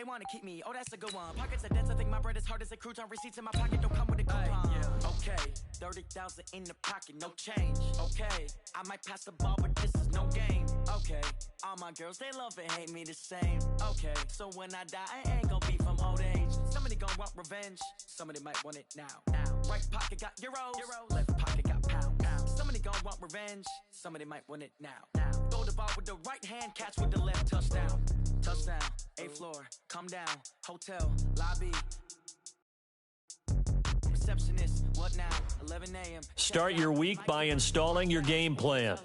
want to keep me. Oh, that's a good one. Pockets are dense. I think my bread is hard as a crouton. Receipts in my pocket don't come with a coupon. Okay, 30,000 in the pocket, no change. Okay, I might pass the ball, but this is no game. Okay, all my girls, they love and hate me the same. Okay, so when I die, I ain't gonna be from old age. Somebody gonna want revenge. Somebody might want it now. Right pocket got euros. Left pocket got pounds. Somebody gonna want revenge. Somebody might want it now. Throw the ball with the right hand, catch with the left. Touchdown. Touchdown. 8th floor. Come down. Hotel. Lobby. Receptionist. What now? 11 a.m. Start your week by installing your game plan.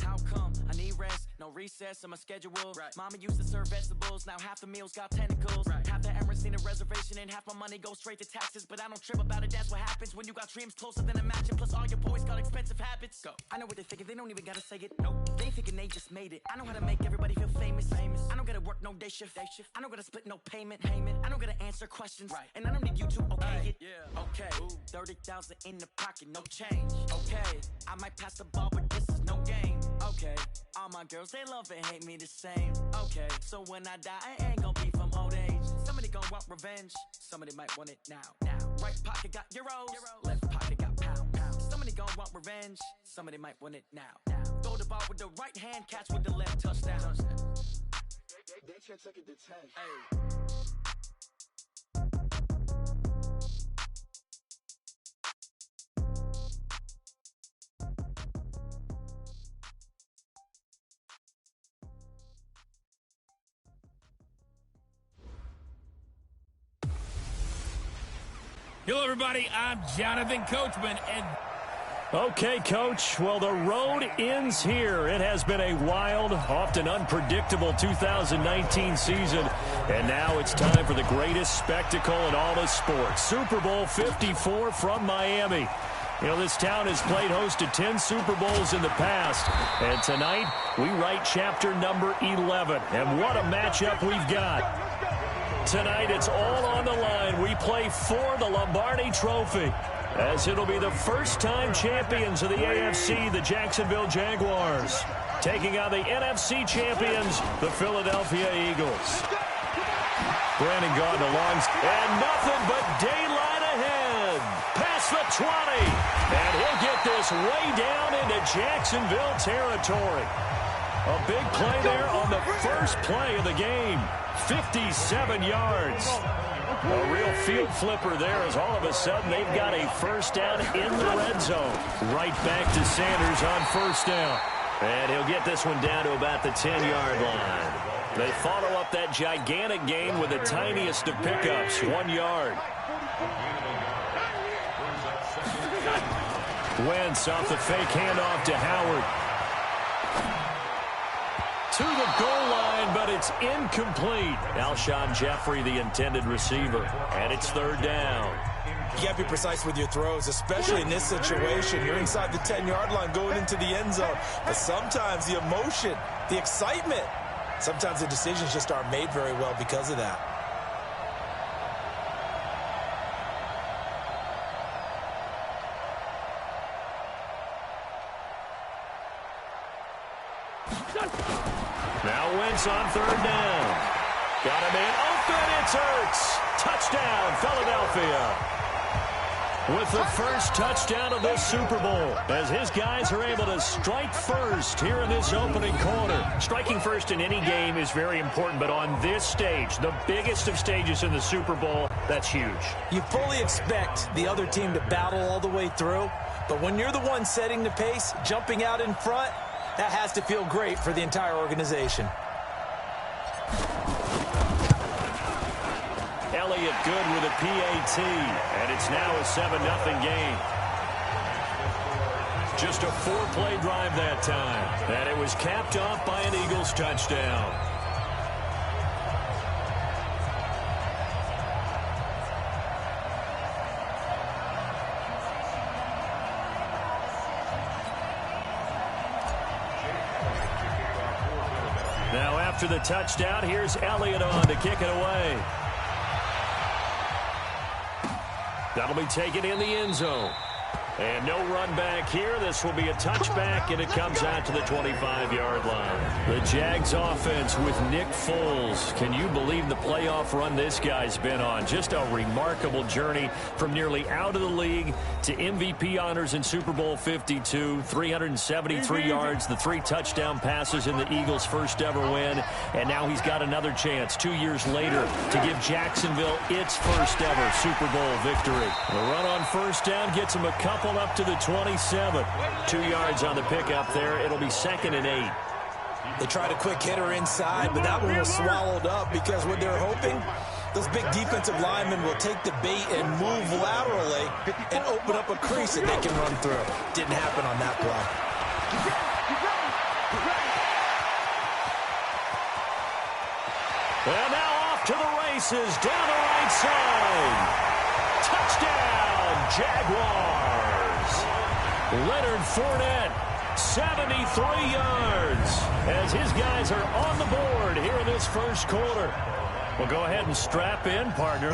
How come? I need rest. No recess in my schedule. Mama used to serve vegetables. Now half the meals got tentacles. Half the Emirates need a reservation and half my money goes straight to taxes. But I don't trip about it. That's what happens when you got dreams closer than a match. Plus all your boys got expensive habits. Go. I know what they're thinking. They don't even gotta say it. Nope. They thinking they just made it. I know how to make everybody feel famous. I don't gotta work no day shift. I don't gotta split no payment. I don't gotta answer questions. And I don't need you to okay it. Okay. 30,000 in the pocket, no change. Okay. I might pass the ball, but this is no game. Okay. All my girls, they love and hate me the same. Okay. So when I die, I ain't gonna be from old age. Somebody gonna want revenge. Somebody might want it now. Right pocket got euros. Left pocket got pounds. Somebody gonna want revenge. Somebody might want it now. Throw the ball with the right hand, catch with the left. Touchdown. They can't take it to 10. Hey. Hello, everybody. I'm Jonathan Coachman, and... Okay, Coach. Well, the road ends here. It has been a wild, often unpredictable 2019 season, and now it's time for the greatest spectacle in all of sports. Super Bowl 54 from Miami. You know, this town has played host to 10 Super Bowls in the past, and tonight we write chapter number 11. And what a matchup we've got. Tonight, it's all on the line. We play for the Lombardi Trophy, as it'll be the first-time champions of the AFC, the Jacksonville Jaguars, taking on the NFC champions, the Philadelphia Eagles. Brandon Gaudin along, and nothing but daylight ahead. Past the 20, and he'll get this way down into Jacksonville territory. A big play there on the first play of the game. 57 yards. A real field flipper there, as all of a sudden they've got a first down in the red zone. Right back to Sanders on first down. And he'll get this one down to about the 10-yard line. They follow up that gigantic gain with the tiniest of pickups, 1 yard. Wentz off the fake handoff to Howard. To the goal line, but it's incomplete. Alshon Jeffrey, the intended receiver, and it's third down. You got to be precise with your throws, especially in this situation. You're inside the 10-yard line going into the end zone. But sometimes the emotion, the excitement, sometimes the decisions just aren't made very well because of that. Now Wentz on third down. Got him in. Open, it's Hurts. Touchdown, Philadelphia. With the first touchdown of this Super Bowl, as his guys are able to strike first here in this opening quarter. Striking first in any game is very important, but on this stage, the biggest of stages in the Super Bowl, that's huge. You fully expect the other team to battle all the way through, but when you're the one setting the pace, jumping out in front, that has to feel great for the entire organization. Elliott good with a PAT, and it's now a 7-0 game. Just a 4-play drive that time, and it was capped off by an Eagles touchdown. Now after the touchdown, here's Elliott on to kick it away. That'll be taken in the end zone. And no run back here. This will be a touchback, and it comes out to the 25-yard line. The Jags offense with Nick Foles. Can you believe the playoff run this guy's been on? Just a remarkable journey from nearly out of the league to MVP honors in Super Bowl 52, 373 yards, the 3 touchdown passes in the Eagles' first ever win. And now he's got another chance 2 years later to give Jacksonville its first ever Super Bowl victory. The run on first down gets him a couple up to the 27. 2 yards on the pickup there. It'll be 2nd and 8. They tried a quick hitter inside, but that one was swallowed up because what they're hoping, those big defensive linemen will take the bait and move laterally and open up a crease that they can run through. Didn't happen on that play. And now off to the races down the right side. Touchdown, Jaguars. Leonard Fournette, 73 yards, as his guys are on the board here in this first quarter. Well, go ahead and strap in, partner.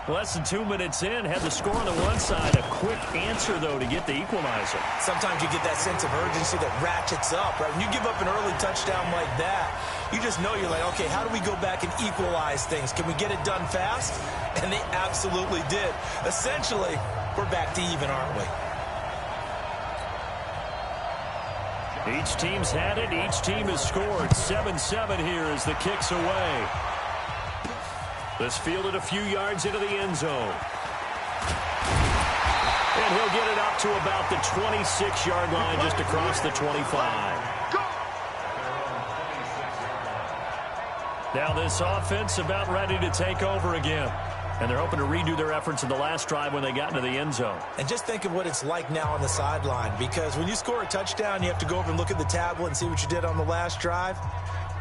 Less than 2 minutes in, had the score on the one side. A quick answer, though, to get the equalizer. Sometimes you get that sense of urgency that ratchets up, right? When you give up an early touchdown like that, you just know you're like, okay, how do we go back and equalize things? Can we get it done fast? And they absolutely did. Essentially, we're back to even, aren't we? Each team's had it. Each team has scored. 7-7 here as the kick's away. This fielded a few yards into the end zone. And he'll get it up to about the 26-yard line, just across the 25. Now this offense about ready to take over again. And they're hoping to redo their efforts in the last drive when they got into the end zone. And just think of what it's like now on the sideline, because when you score a touchdown, you have to go over and look at the tablet and see what you did on the last drive.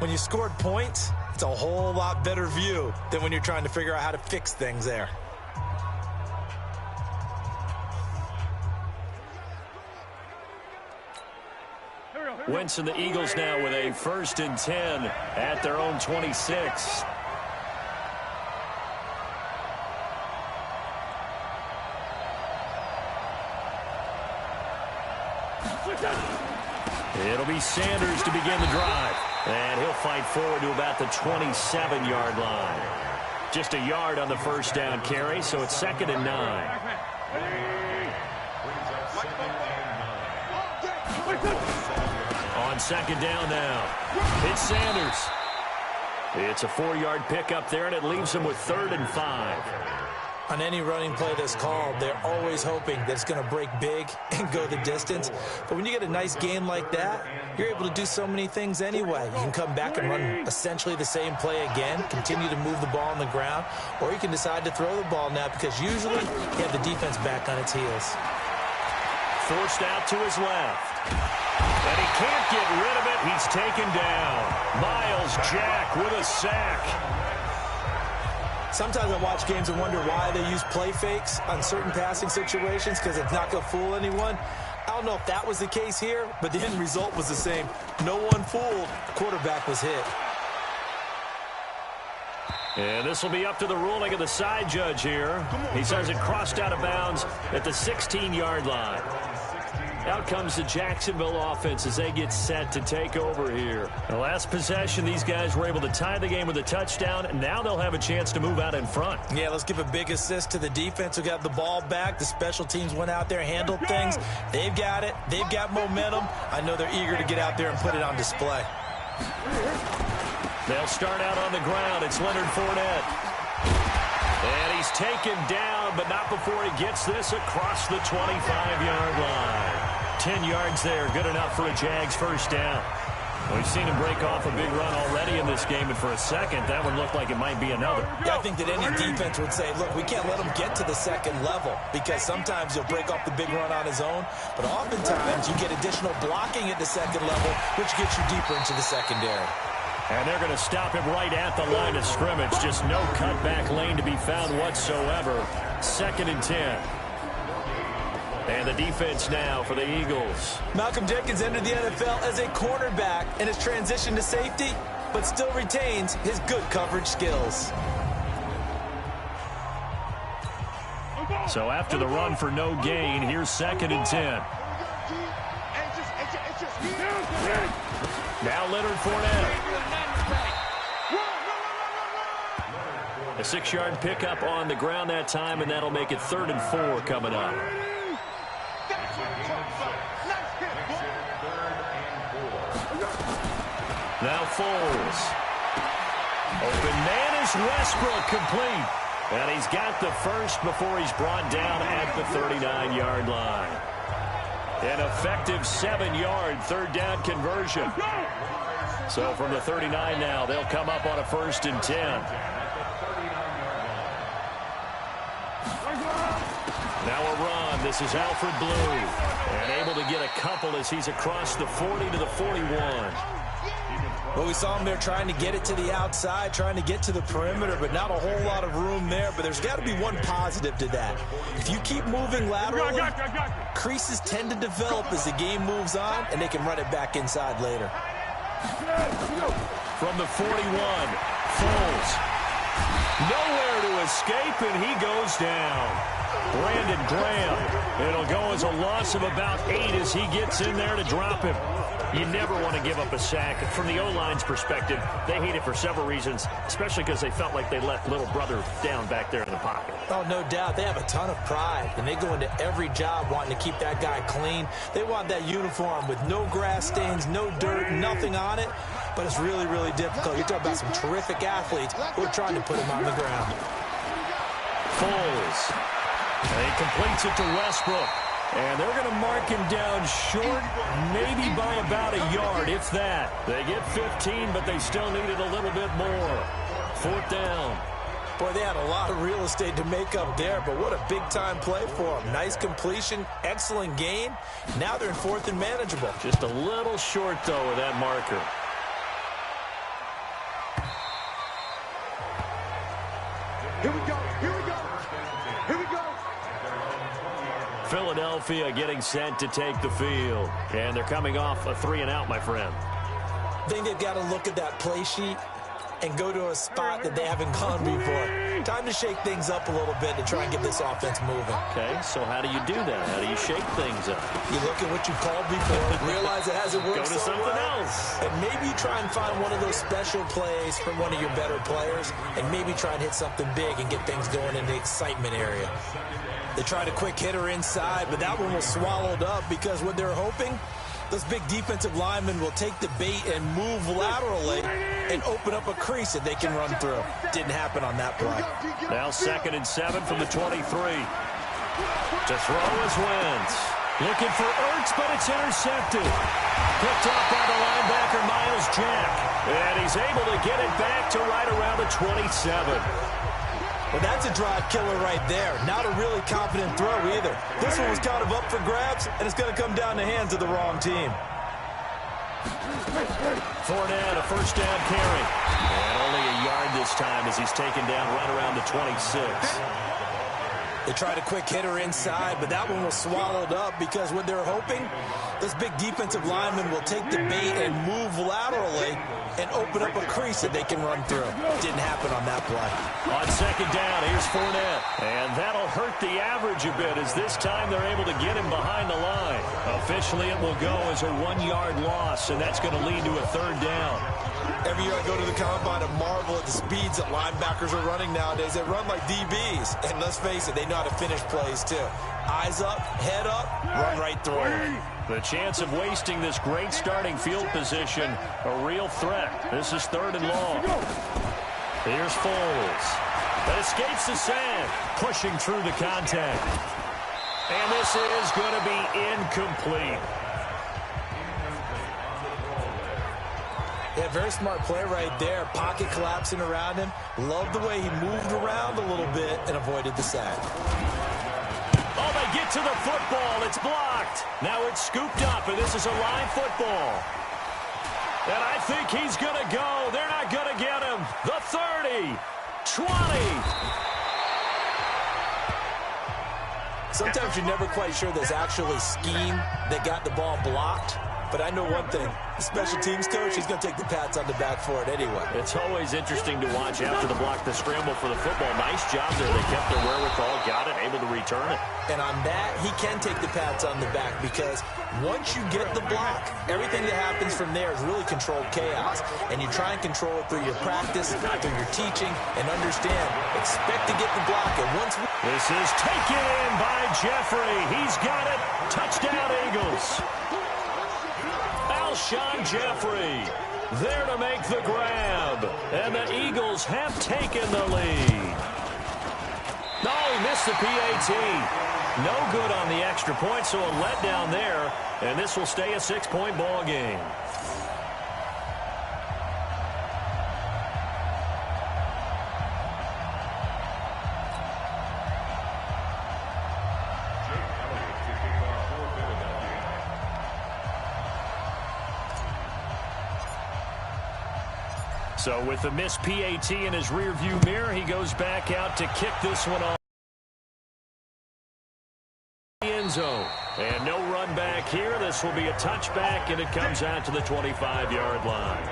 When you scored points, it's a whole lot better view than when you're trying to figure out how to fix things there. Wentz and the Eagles now with a 1st and 10 at their own 26. It'll be Sanders to begin the drive. And he'll fight forward to about the 27-yard line. Just a yard on the first down carry, so it's 2nd and 9. On 2nd down now, it's Sanders. It's a 4-yard pickup there, and it leaves him with 3rd and 5. On any running play that's called, they're always hoping that it's going to break big and go the distance. But when you get a nice game like that, you're able to do so many things anyway. You can come back and run essentially the same play again, continue to move the ball on the ground, or you can decide to throw the ball now because usually you have the defense back on its heels. Forced out to his left. And he can't get rid of it. He's taken down. Miles Jack with a sack. Sometimes I watch games and wonder why they use play fakes on certain passing situations because it's not going to fool anyone. I don't know if that was the case here, but the end result was the same. No one fooled. The quarterback was hit. And this will be up to the ruling of the side judge here. He says it crossed out of bounds at the 16-yard line. Out comes the Jacksonville offense as they get set to take over here. The last possession, these guys were able to tie the game with a touchdown, and now they'll have a chance to move out in front. Yeah, let's give a big assist to the defense who got the ball back. The special teams went out there, handled things. They've got it. They've got momentum. I know they're eager to get out there and put it on display. They'll start out on the ground. It's Leonard Fournette. And he's taken down, but not before he gets this across the 25-yard line. 10 yards there, good enough for a Jags first down. We've seen him break off a big run already in this game, and for a second, that one looked like it might be another. Yeah, I think that any defense would say, look, we can't let him get to the second level because sometimes he'll break off the big run on his own, but oftentimes you get additional blocking at the second level, which gets you deeper into the secondary. And they're going to stop him right at the line of scrimmage. Just no cutback lane to be found whatsoever. 2nd and 10. And the defense now for the Eagles. Malcolm Jenkins entered the NFL as a cornerback and has transitioned to safety, but still retains his good coverage skills. So after the run for no gain, here's 2nd and 10. Now Leonard Fournette. A 6-yard pickup on the ground that time, and that'll make it 3rd and 4 coming up. Now Foles. Open man is Westbrook, complete. And he's got the first before he's brought down at the 39-yard line. An effective 7-yard 3rd down conversion. So from the 39 now, they'll come up on a 1st and 10. Now a run. This is Alfred Blue. And able to get a couple as he's across the 40 to the 41. Well, we saw him there trying to get it to the outside, trying to get to the perimeter, but not a whole lot of room there. But there's got to be one positive to that. If you keep moving laterally, creases tend to develop as the game moves on, and they can run it back inside later. From the 41, Foles. Nowhere to escape, and he goes down. Brandon Graham. It'll go as a loss of about 8 as he gets in there to drop him. You never want to give up a sack. From the O-line's perspective, they hate it for several reasons, especially because they felt like they let little brother down back there in the pocket. Oh, no doubt. They have a ton of pride, and they go into every job wanting to keep that guy clean. They want that uniform with no grass stains, no dirt, nothing on it, but it's really, really difficult. You're talking about some terrific athletes who are trying to put him on the ground. Foles. And he completes it to Westbrook. And they're going to mark him down short, maybe by about a yard, if that. They get 15, but they still needed a little bit more. 4th down. Boy, they had a lot of real estate to make up there, but what a big-time play for them. Nice completion, excellent gain. Now they're in 4th and manageable. Just a little short, though, of that marker. Here we go. Here we go. Here we go. Philadelphia getting set to take the field. And they're coming off a 3-and-out, my friend. I think they've got to look at that play sheet and go to a spot that they haven't gone before. Time to shake things up a little bit to try and get this offense moving. Okay, so how do you do that? How do you shake things up? You look at what you called before, realize it hasn't worked Go to so something well, else. and maybe try and find one of those special plays from one of your better players, and maybe try and hit something big and get things going in the excitement area. They tried a quick hitter inside, but that one was swallowed up because what they're hoping, those big defensive linemen will take the bait and move laterally and open up a crease that they can run through. Didn't happen on that play. Now 2nd and 7 from the 23. To throw is Wentz. Looking for Ertz, but it's intercepted. Picked up by the linebacker, Miles Jack. And he's able to get it back to right around the 27. Well, that's a drive killer right there. Not a really confident throw either. This one was kind of up for grabs, and it's going to come down the hands of the wrong team. Fournette, a 1st down carry. And only a yard this time as he's taken down right around the 26. They tried a quick hitter inside, but that one was swallowed up because what they're hoping, this big defensive lineman will take the bait and move laterally and open up a crease that they can run through. Didn't happen on that play. On 2nd down, here's Fournette. And that'll hurt the average a bit as this time they're able to get him behind the line. Officially, it will go as a 1-yard loss, and that's going to lead to a 3rd down. Every year I go to the combine and marvel at the speeds that linebackers are running nowadays. They run like DBs. And let's face it, they know how to finish plays too. Eyes up, head up, run right through it. The chance of wasting this great starting field position, a real threat. This is 3rd and long. Here's Foles. That escapes the sand, pushing through the contact. And this is going to be incomplete. Yeah, very smart play right there. Pocket collapsing around him. Love the way he moved around a little bit and avoided the sack. Oh, they get to the football. It's blocked. Now it's scooped up, and this is a line football. And I think he's going to go. They're not going to get him. The 30, 20. Sometimes you're never quite sure there's actually scheme that got the ball blocked. but I know one thing. The special teams coach, he's going to take the pats on the back for it anyway. It's always interesting to watch after the block, the scramble for the football. Nice job there. They kept their wherewithal, got it, able to return it. And on that, he can take the pats on the back because once you get the block, everything that happens from there is really controlled chaos. And you try and control it through your practice, through your teaching, and understand, expect to get the block. And once this is taken in by Jeffrey. He's got it. Touchdown, Eagles. Alshon Jeffrey there to make the grab. And the Eagles have taken the lead. No, he missed the PAT. No good on the extra point, so a letdown there. And this will stay a 6-point ball game. So with the missed PAT in his rearview mirror, he goes back out to kick this one off the end zone. And no run back here. This will be a touchback, and it comes out to the 25-yard line.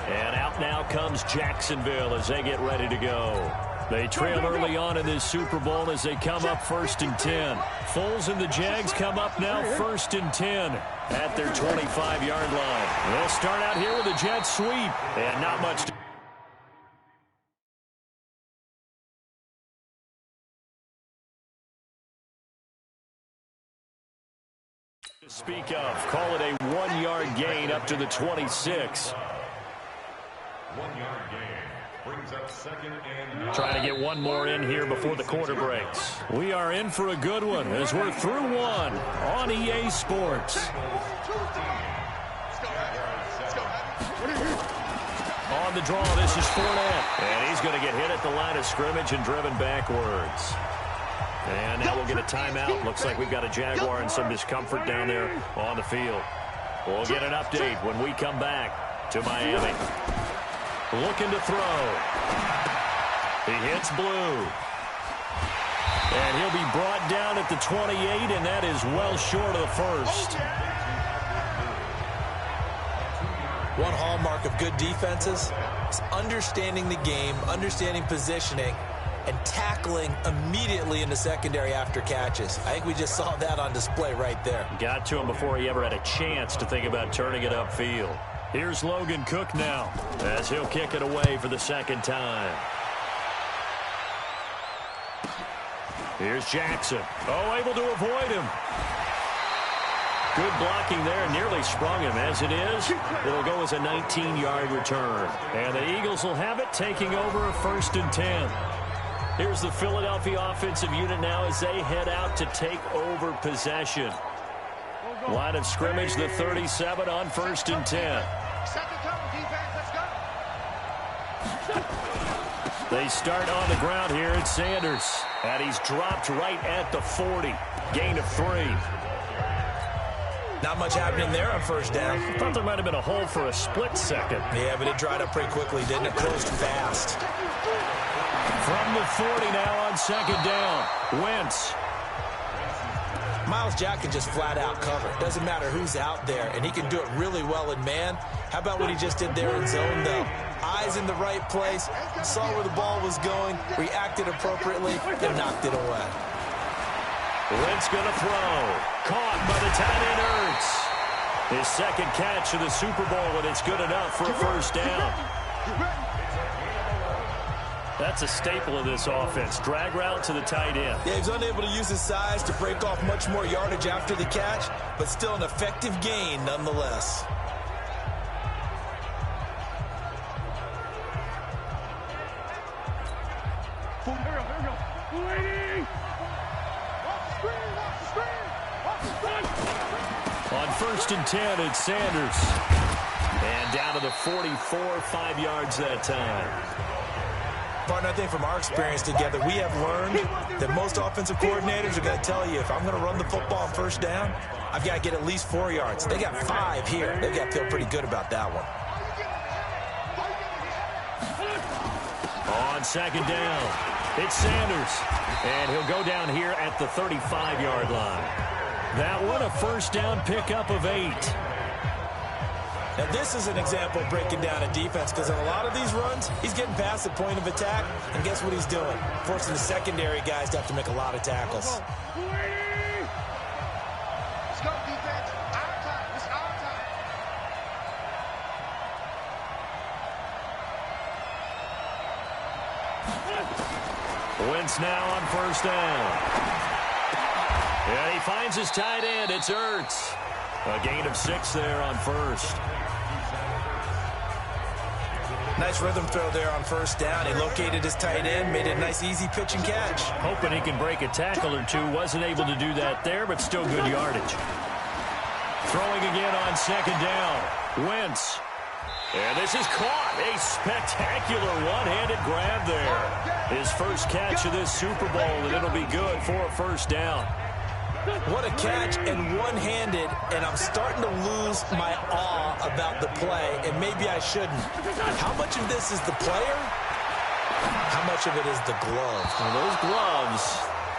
And out now comes Jacksonville as they get ready to go. They trail early on in this Super Bowl as they come up 1st and 10. Foles and the Jags come up now 1st and 10 at their 25-yard line. They'll start out here with a jet sweep, and not much to speak of. Call it a 1-yard gain up to the 26. 1-yard gain. Brings up 2nd and 9. Trying to get one more in here before the quarter breaks. We are in for a good one as we're through one on EA Sports. On the draw, this is Fournette. And he's going to get hit at the line of scrimmage and driven backwards. And now we'll get a timeout. Looks like we've got a Jaguar and some discomfort down there on the field. We'll get an update when we come back to Miami. Looking to throw. He hits blue. And he'll be brought down at the 28, and that is well short of the first. one hallmark of good defenses is understanding the game, understanding positioning, and tackling immediately in the secondary after catches. I think we just saw that on display right there. Got to him before he ever had a chance to think about turning it upfield. Here's Logan Cook now as he'll kick it away for the second time. Here's Jackson. Oh, able to avoid him. Good blocking there. Nearly sprung him. As it is, it'll go as a 19-yard return. And the Eagles will have it, taking over a 1st and 10. Here's the Philadelphia offensive unit now as they head out to take over possession. Line of scrimmage, the 37 on 1st and 10. They start on the ground here at Sanders. And he's dropped right at the 40. Gain of 3. Not much happening there on 1st down. Thought there might have been a hole for a split second. Yeah, but it dried up pretty quickly, didn't it? Closed fast. From the 40 now on 2nd down. Wentz. Myles Jack can just flat out cover. Doesn't matter who's out there, and he can do it really well in man. How about what he just did there in zone, though? Eyes in the right place, saw where the ball was going, reacted appropriately, and knocked it away. Wentz going to throw. Caught by the tight end Ertz. His second catch of the Super Bowl, and it's good enough for a 1st down. That's a staple of this offense. Drag route to the tight end. Yeah, he's unable to use his size to break off much more yardage after the catch, but still an effective gain nonetheless. On 1st and 10, it's Sanders. And down to the 44, 5 yards that time. Partner, I think from our experience together, we have learned that most offensive coordinators are going to tell you, if I'm going to run the football on 1st down, I've got to get at least 4 yards. They got 5 here. They've got to feel pretty good about that one. On 2nd down, it's Sanders. And he'll go down here at the 35-yard line. That one, a 1st down pickup of 8. Now, this is an example of breaking down a defense because in a lot of these runs, he's getting past the point of attack, and guess what he's doing? Forcing the secondary guys to have to make a lot of tackles. Let's go, defense. Our time. It's our time. Wentz now on first down. And he finds his tight end. It's Ertz. A gain of 6 there on first. Nice rhythm throw there on first down. He located his tight end, made it a nice, easy pitch and catch. Hoping he can break a tackle or two. Wasn't able to do that there, but still good yardage. Throwing again on second down. Wentz. And this is caught. A spectacular one-handed grab there. His first catch of this Super Bowl, and it'll be good for a first down. What a catch, and one-handed, and I'm starting to lose my awe about the play, and maybe I shouldn't. How much of this is the player? How much of it is the glove? Well, those gloves,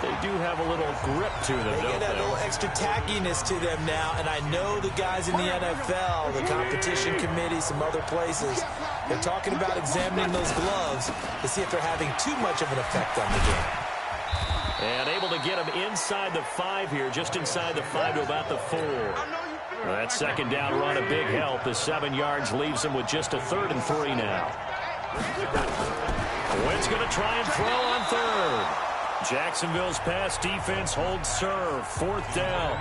they do have a little grip to them, They don't get that they? little extra tackiness to them now, and I know the guys in the NFL, the competition committee, some other places, they're talking about examining those gloves to see if they're having too much of an effect on the game. And able to get him inside the 5 here, just inside the 5 to about the 4. That second down run a big help. The 7 yards leaves him with just a 3rd and 3 now. Wentz going to try and throw on 3rd. Jacksonville's pass defense holds serve. 4th down.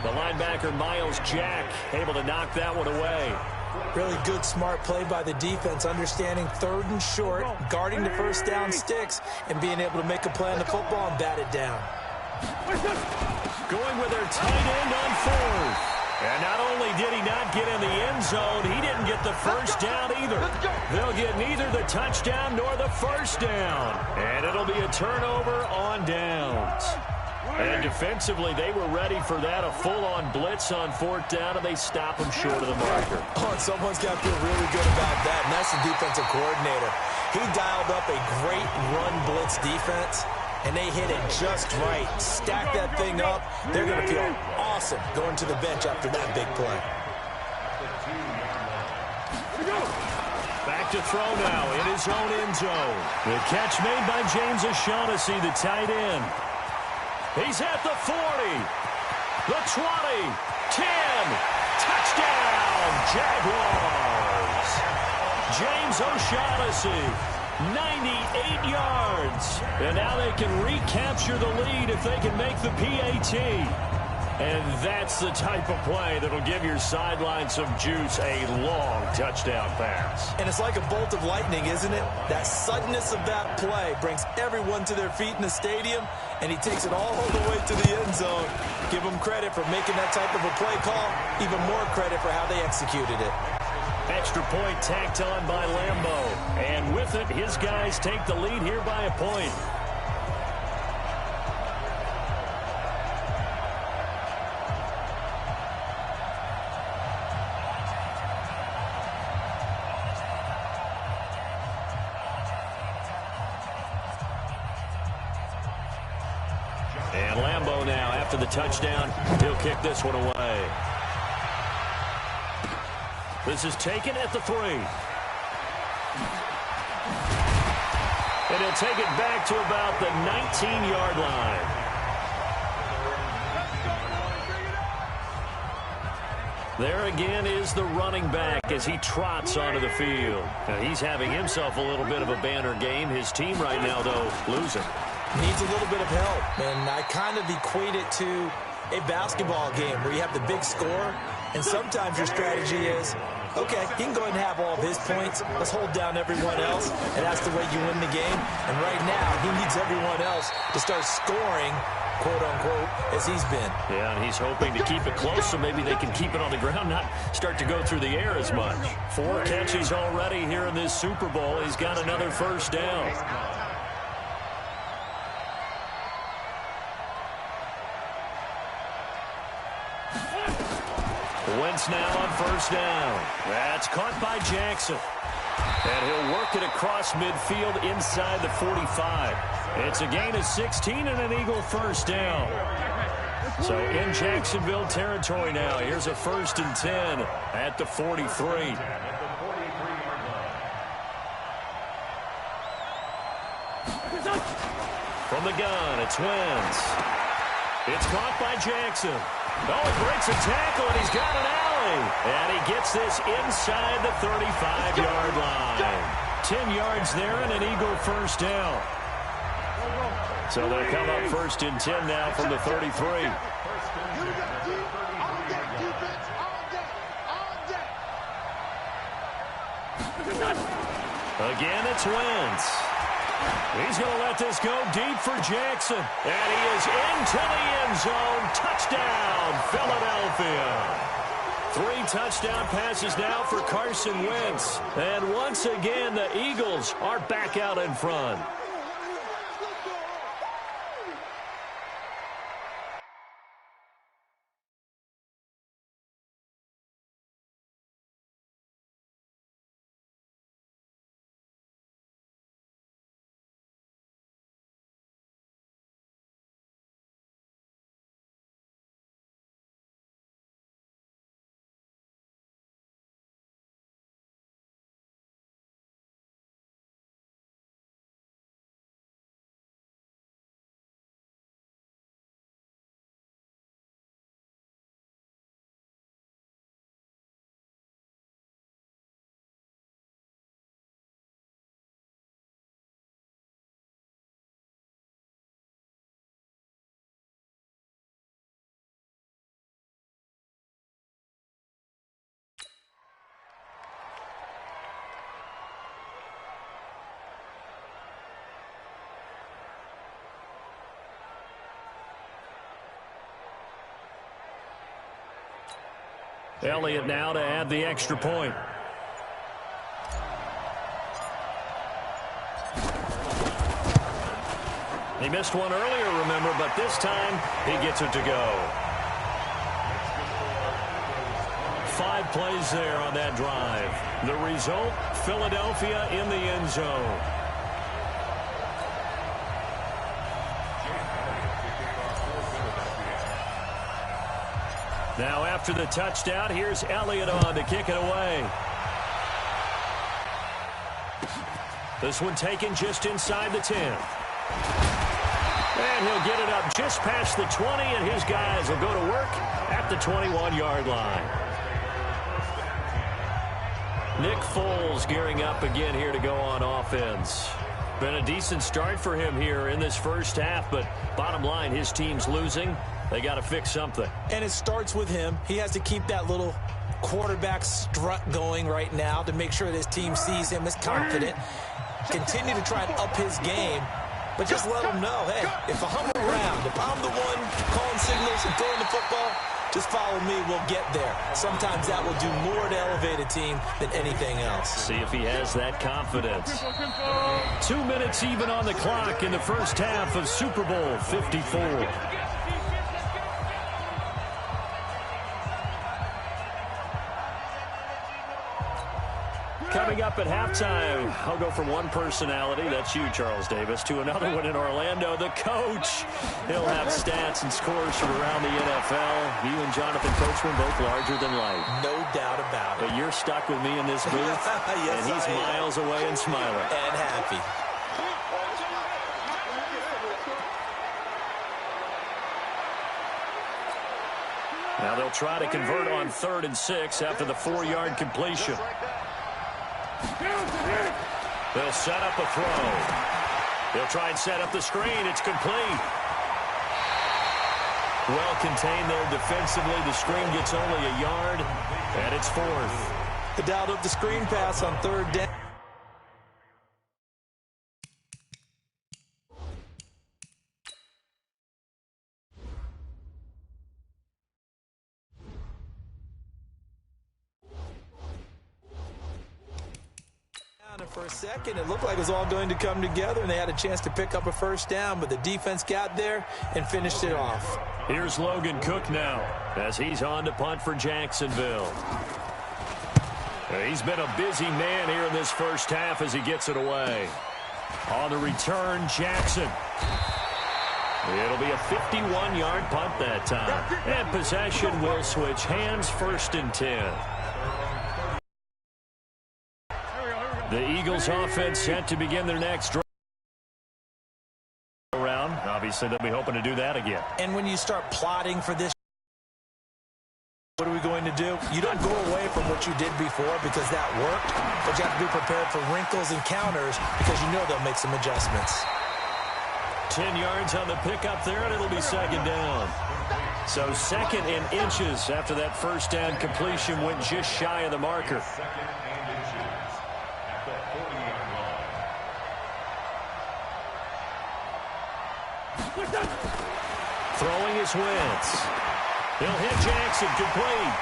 The linebacker Miles Jack able to knock that one away. Really good, smart play by the defense, understanding 3rd and short, guarding the first down sticks, and being able to make a play on the football and bat it down. Going with their tight end on 4th. And not only did he not get in the end zone, he didn't get the first down either. They'll get neither the touchdown nor the first down. And it'll be a turnover on downs. And defensively, they were ready for that, a full-on blitz on 4th down, and they stop him short of the marker. Oh, and someone's got to feel really good about that, and that's the defensive coordinator. He dialed up a great run blitz defense, and they hit it just right. Stack that thing up. They're going to feel awesome going to the bench after that big play. Back to throw now in his own end zone. The catch made by James O'Shaughnessy, the tight end. He's at the 40, the 20, 10, touchdown, Jaguars. James O'Shaughnessy, 98 yards. And now they can recapture the lead if they can make the PAT. And that's the type of play that'll give your sideline some juice, a long touchdown pass. And it's like a bolt of lightning, isn't it? That suddenness of that play brings everyone to their feet in the stadium, and he takes it all the way to the end zone. Give him credit for making that type of a play call, even more credit for how they executed it. Extra point tacked on by Lambeau. And with it, his guys take the lead here by a point. And Lambeau now, after the touchdown, he'll kick this one away. This is taken at the 3. And he'll take it back to about the 19-yard line. There again is the running back as he trots onto the field. Now he's having himself a little bit of a banner game. His team right now, though, losing. Needs a little bit of help, and I kind of equate it to a basketball game where you have the big score, and sometimes your strategy is, okay, he can go ahead and have all of his points. Let's hold down everyone else, and that's the way you win the game. And right now, he needs everyone else to start scoring, quote-unquote, as he's been. Yeah, and he's hoping to keep it close so maybe they can keep it on the ground, not start to go through the air as much. 4 catches already here in this Super Bowl. He's got another first down. Wentz now on first down. That's caught by Jackson. And he'll work it across midfield inside the 45. It's a gain of 16 and an Eagle first down. So in Jacksonville territory now. Here's a 1st and 10 at the 43. From the gun, it's Wentz. It's caught by Jackson. Oh, he breaks a tackle, and he's got an alley. And he gets this inside the 35-yard line. 10 yards there and an Eagle first down. So they'll come up 1st and 10 now from the 33. Again, it's Wentz. He's going to let this go deep for Jackson. And he is into the end zone. Touchdown, Philadelphia. 3 touchdown passes now for Carson Wentz. And once again, the Eagles are back out in front. Elliott now to add the extra point. He missed one earlier, remember, but this time he gets it to go. 5 plays there on that drive. The result, Philadelphia in the end zone. Now after the touchdown, here's Elliott on to kick it away. This one taken just inside the 10. And he'll get it up just past the 20, and his guys will go to work at the 21-yard line. Nick Foles gearing up again here to go on offense. Been a decent start for him here in this first half, but bottom line, his team's losing. They got to fix something. And it starts with him. He has to keep that little quarterback strut going right now to make sure that his team sees him as confident. Continue to try and up his game, but just let him know, hey, if I'm around, if I'm the one calling signals and throwing the football, just follow me, we'll get there. Sometimes that will do more to elevate a team than anything else. See if he has that confidence. 2 minutes even on the clock in the first half of Super Bowl 54. Coming up at halftime, I'll go from one personality, that's you, Charles Davis, to another one in Orlando, the coach. He'll have stats and scores from around the NFL. You and Jonathan Coachman both larger than life. No doubt about it. But you're stuck with me in this booth, yes, and he's miles away and smiling. And happy. Now they'll try to convert on 3rd and 6 after the 4-yard completion. They'll set up a throw. They'll try and set up the screen. It's complete. Well contained there defensively. The screen gets only a yard, and it's 4th. The dialed up the screen pass on 3rd down. For a second, it looked like it was all going to come together, and they had a chance to pick up a first down, but the defense got there and finished it off. Here's Logan Cook now as he's on to punt for Jacksonville. He's been a busy man here in this first half as he gets it away. On the return, Jackson. It'll be a 51-yard punt that time. And possession will switch hands, 1st and 10. The Eagles offense set to begin their next drive. Around. Obviously, they'll be hoping to do that again. And when you start plotting for this, what are we going to do? You don't go away from what you did before because that worked, but you have to be prepared for wrinkles and counters because you know they'll make some adjustments. 10 yards on the pickup there, and it'll be 2nd down. So 2nd and inches after that 1st down completion went just shy of the marker. Throwing is Wentz. He'll hit Jackson, complete.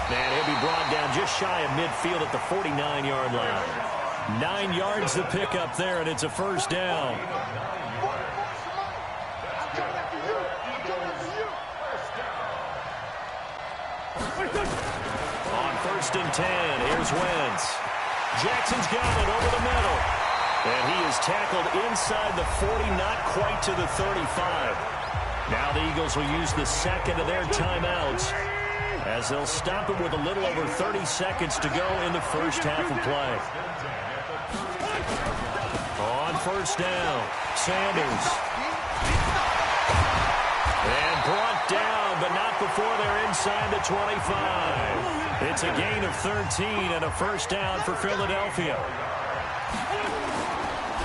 And he'll be brought down just shy of midfield at the 49-yard line. 9 yards to pick up there, and it's a 1st down. On 1st and 10, here's Wentz. Jackson's got it over the middle. And he is tackled inside the 40, not quite to the 35. Now the Eagles will use the 2nd of their timeouts as they'll stop it with a little over 30 seconds to go in the 1st half of play. On 1st down, Sanders. And brought down, but not before they're inside the 25. It's a gain of 13 and a 1st down for Philadelphia.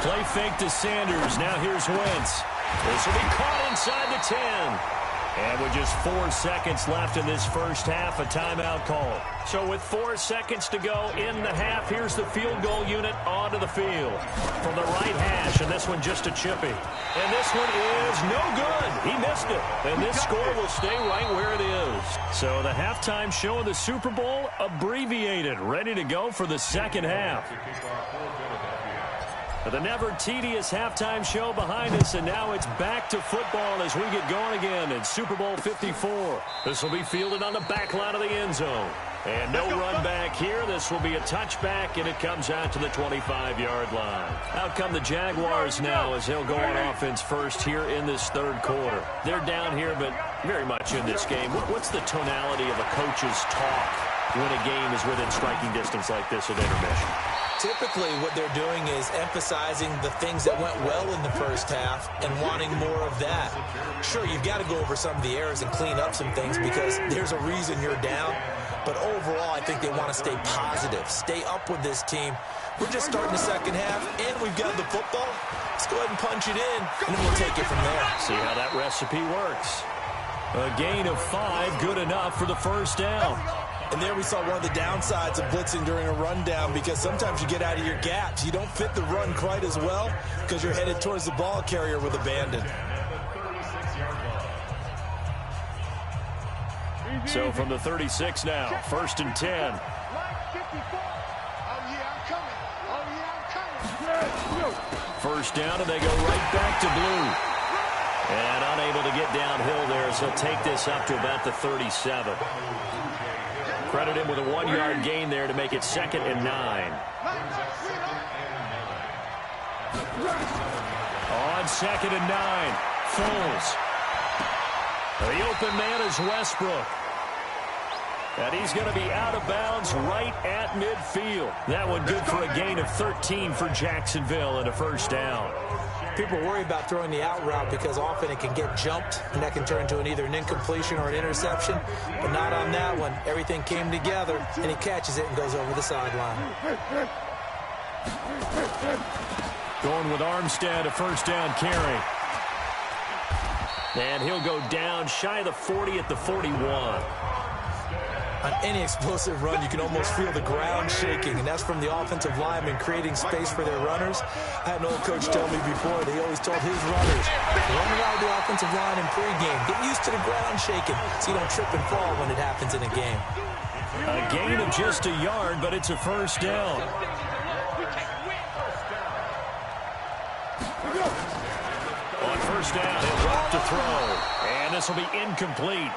Play fake to Sanders. Now here's Wentz. This will be caught inside the 10. And with just 4 seconds left in this 1st half, a timeout call. So with 4 seconds to go in the half, here's the field goal unit onto the field. From the right hash, and this one just a chippy. And this one is no good. He missed it. And this score will stay right where it is. So the halftime show of the Super Bowl abbreviated, ready to go for the 2nd half. The never-tedious halftime show behind us, and now it's back to football as we get going again in Super Bowl 54. This will be fielded on the back line of the end zone. And no run back here. This will be a touchback, and it comes out to the 25-yard line. Out come the Jaguars now as they'll go on offense first here in this 3rd quarter. They're down here, but very much in this game. What's the tonality of a coach's talk when a game is within striking distance like this at intermission? Typically, what they're doing is emphasizing the things that went well in the 1st half and wanting more of that. Sure, you've got to go over some of the errors and clean up some things because there's a reason you're down. But overall, I think they want to stay positive, stay up with this team. We're just starting the 2nd half, and we've got the football. Let's go ahead and punch it in, and then we'll take it from there. See how that recipe works. A gain of 5, good enough for the 1st down. And there we saw one of the downsides of blitzing during a rundown because sometimes you get out of your gaps. You don't fit the run quite as well because you're headed towards the ball carrier with abandon. So from the 36 now, 1st and 10. First down, and they go right back to blue. And unable to get downhill there, so he'll take this up to about the 37. Credit him with a 1-yard gain there to make it 2nd and 9. On 2nd and 9, Foles. The open man is Westbrook. And he's going to be out of bounds right at midfield. That one good for a gain of 13 for Jacksonville and a 1st down. People worry about throwing the out route because often it can get jumped, and that can turn into either an incompletion or an interception. But not on that one. Everything came together, and he catches it and goes over the sideline. Going with Armstead, a 1st down carry. And he'll go down shy of the 40 at the 41. On any explosive run, you can almost feel the ground shaking, and that's from the offensive linemen creating space for their runners. I had an old coach tell me before, they always told his runners, run around the offensive line in pregame. Get used to the ground shaking so you don't trip and fall when it happens in a game. A gain of just a yard, but it's a 1st down. On 1st down, he'll drop to throw, and this will be incomplete.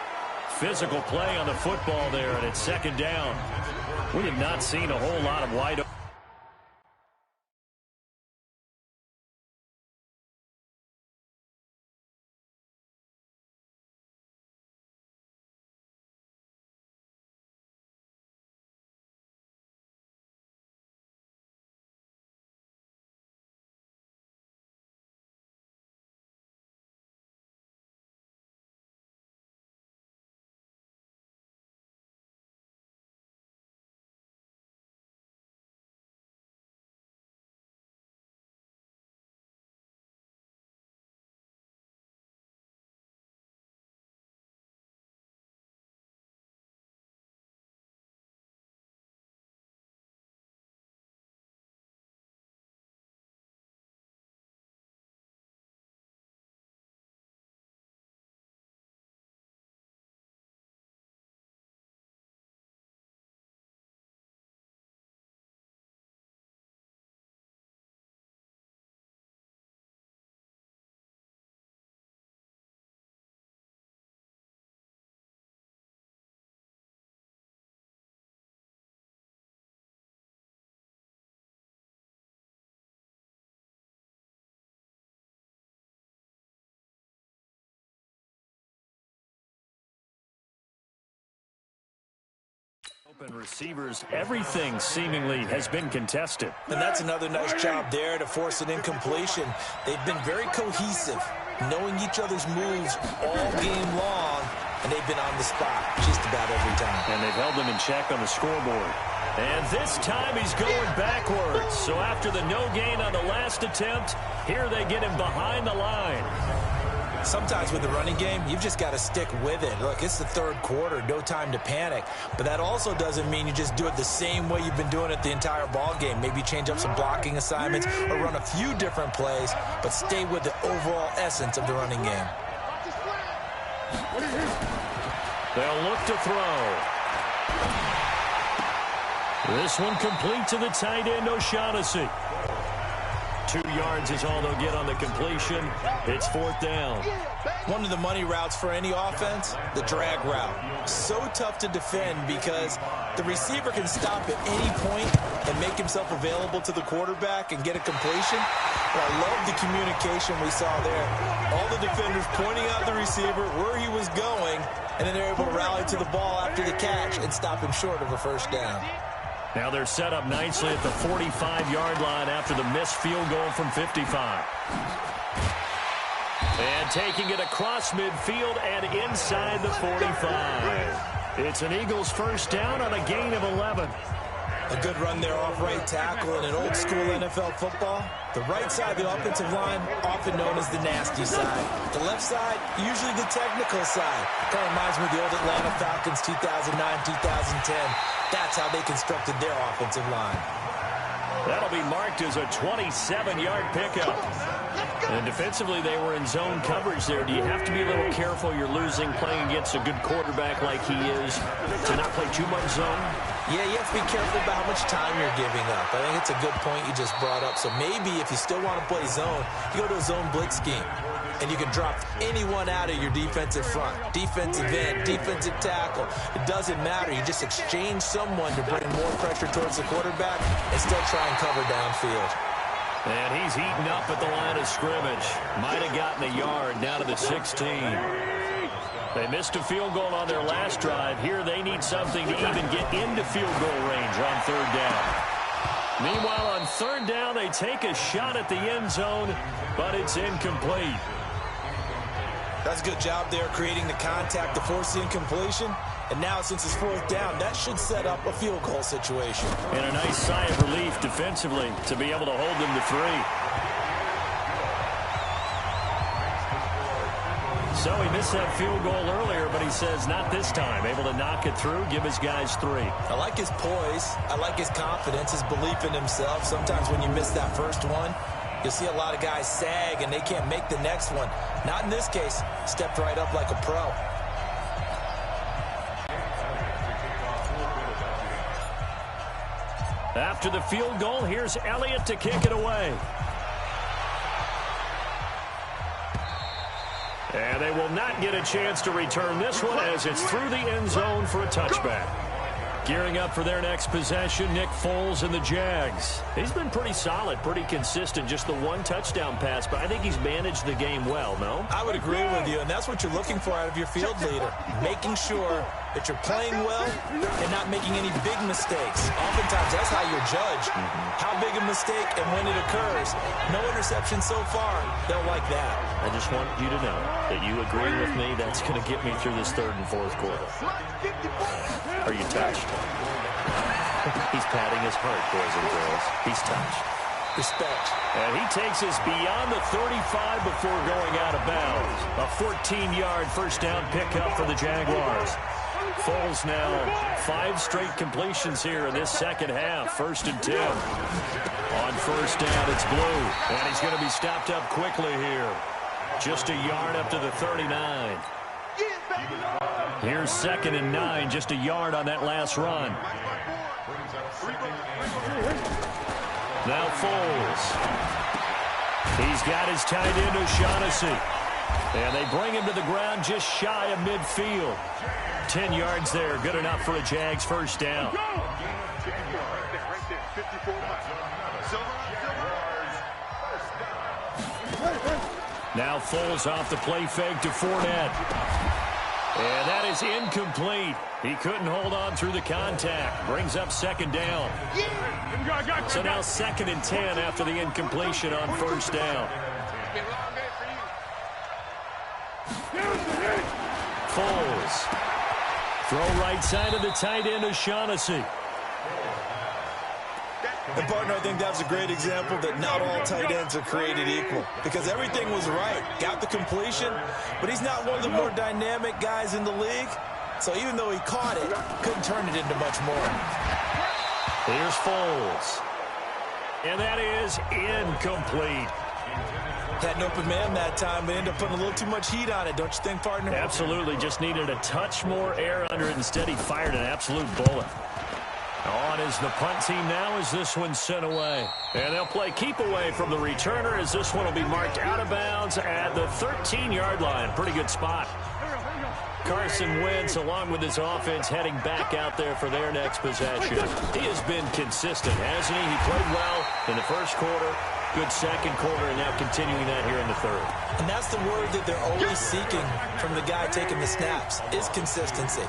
Physical play on the football there, and it's 2nd down. We have not seen a whole lot of wide open. And receivers, everything seemingly has been contested. And that's another nice job there to force an incompletion. They've been very cohesive, knowing each other's moves all game long, and they've been on the spot just about every time. And they've held them in check on the scoreboard. And this time he's going backwards. So after the no gain on the last attempt, here they get him behind the line. Sometimes with the running game, you've just got to stick with it. Look, it's the third quarter, no time to panic. But that also doesn't mean you just do it the same way you've been doing it the entire ball game. Maybe change up some blocking assignments or run a few different plays, but stay with the overall essence of the running game. They'll look to throw. This one complete to the tight end, O'Shaughnessy. 2 yards is all they'll get on the completion. It's fourth down. One of the money routes for any offense, the drag route. So tough to defend because the receiver can stop at any point and make himself available to the quarterback and get a completion. But I love the communication we saw there. All the defenders pointing out the receiver, where he was going, and then they're able to rally to the ball after the catch and stop him short of a first down. Now they're set up nicely at the 45-yard line after the missed field goal from 55. And taking it across midfield and inside the 45. It's an Eagles first down on a gain of 11. A good run there off right tackle in an old-school NFL football. The right side of the offensive line, often known as the nasty side. The left side, usually the technical side. Kind of reminds me of the old Atlanta Falcons 2009-2010. That's how they constructed their offensive line. That'll be marked as a 27-yard pickup. And defensively, they were in zone coverage there. Do you have to be a little careful? You're losing playing against a good quarterback like he is to not play too much zone? Yeah, you have to be careful about how much time you're giving up. I think it's a good point you just brought up. So maybe if you still want to play zone, you go to a zone blitz scheme. And you can drop anyone out of your defensive front, defensive end, defensive tackle. It doesn't matter. You just exchange someone to bring more pressure towards the quarterback and still try and cover downfield. And he's eaten up at the line of scrimmage. Might have gotten a yard down to the 16. They missed a field goal on their last drive. Here they need something to even get into field goal range on third down. Meanwhile, on third down, they take a shot at the end zone, but it's incomplete. That's a good job there creating the contact to force the incompletion. And now, since it's fourth down, that should set up a field goal situation. And a nice sigh of relief defensively to be able to hold them to 3. So he missed that field goal earlier, but he says not this time. Able to knock it through, give his guys 3. I like his poise. I like his confidence, his belief in himself. Sometimes when you miss that first one, you'll see a lot of guys sag and they can't make the next one. Not in this case. Stepped right up like a pro. After the field goal, here's Elliott to kick it away. And they will not get a chance to return this one as it's through the end zone for a touchback. Gearing up for their next possession, Nick Foles and the Jags. He's been pretty solid, pretty consistent, just the one touchdown pass, but I think he's managed the game well, no? I would agree with you, and that's what you're looking for out of your field leader. Making sure that you're playing well and not making any big mistakes. Oftentimes, that's how you're judged. How big a mistake and when it occurs. No interception so far. They'll like that. I just want you to know that you agree with me. That's going to get me through this third and fourth quarter. Are you touched? He's patting his heart, boys and girls. He's touched. Respect. And he takes us beyond the 35 before going out of bounds. A 14-yard first down pickup for the Jaguars. Foles now 5 straight completions here in this second half. 1st and 10. On first down, it's Blue. And he's going to be stopped up quickly here. Just a yard up to the 39. Here's 2nd and 9. Just a yard on that last run. Now Foles. He's got his tight end O'Shaughnessy. And they bring him to the ground just shy of midfield. 10 yards there. Good enough for a Jags first down. Now Foles off the play fake to Fournette. And that is incomplete. He couldn't hold on through the contact. Brings up second down. So now 2nd and 10 after the incompletion on first down. Foles. Throw right side of the tight end, O'Shaughnessy. And, partner, I think that was a great example that not all tight ends are created equal because everything was right. Got the completion, but he's not one of the more dynamic guys in the league. So even though he caught it, couldn't turn it into much more. Here's Foles. And that is incomplete. Had an open man that time, but ended up putting a little too much heat on it, don't you think, partner? Absolutely. Just needed a touch more air under it. Instead, he fired an absolute bullet. On is the punt team now as this one's sent away. And they'll play keep away from the returner as this one will be marked out of bounds at the 13-yard line. Pretty good spot. Carson Wentz, along with his offense, heading back out there for their next possession. He has been consistent, hasn't he? He played well in the first quarter, good second quarter, and now continuing that here in the third. And that's the word that they're always seeking from the guy taking the snaps, is consistency.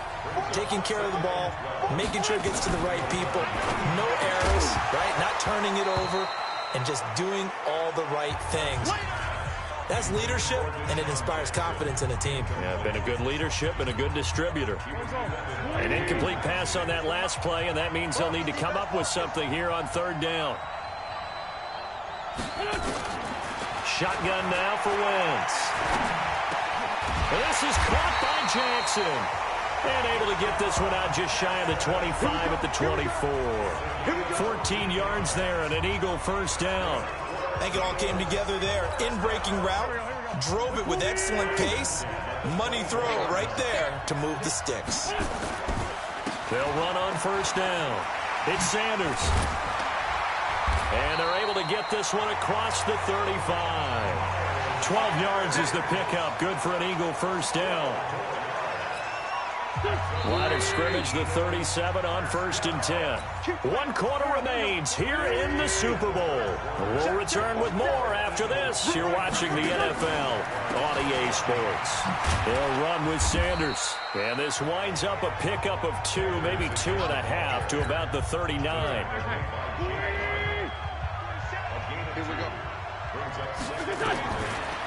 Taking care of the ball, making sure it gets to the right people, no errors, right? Not turning it over, and just doing all the right things. That's leadership, and it inspires confidence in a team. Yeah, been a good leadership and a good distributor. An incomplete pass on that last play, and that means they'll need to come up with something here on third down. Shotgun now for Wentz. This is caught by Jackson. And able to get this one out just shy of the 25 at the 24. 14 yards there and an Eagle first down. I think it all came together there. In-breaking route, drove it with excellent pace. Money throw right there to move the sticks. They'll run on first down. It's Sanders. And they're able to get this one across the 35. 12 yards is the pickup. Good for an Eagle first down. Line of scrimmage, the 37 on 1st and 10. 1 quarter remains here in the Super Bowl. We'll return with more after this. You're watching the NFL on EA Sports. They'll run with Sanders. And this winds up a pickup of 2, maybe 2.5 to about the 39.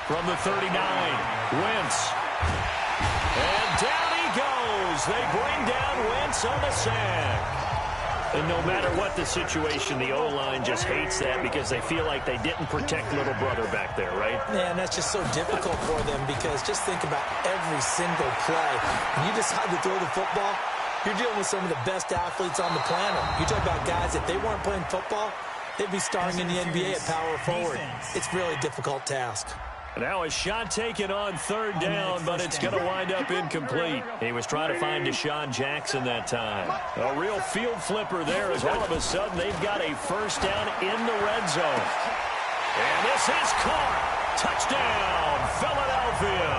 From the 39, Wentz. And down he goes. They bring down Wentz on the sack. And no matter what the situation, the O-line just hates that because they feel like they didn't protect little brother back there, right? Man, that's just so difficult for them because just think about every single play. When you decide to throw the football, you're dealing with some of the best athletes on the planet. You talk about guys, if they weren't playing football, they'd be starring in the NBA at power forward. It's a really difficult task. Now a shot taken on third down, but it's going to wind up incomplete. He was trying to find Deshaun Jackson that time. A real field flipper there as all of a sudden they've got a first down in the red zone. And this is caught. Touchdown, Philadelphia.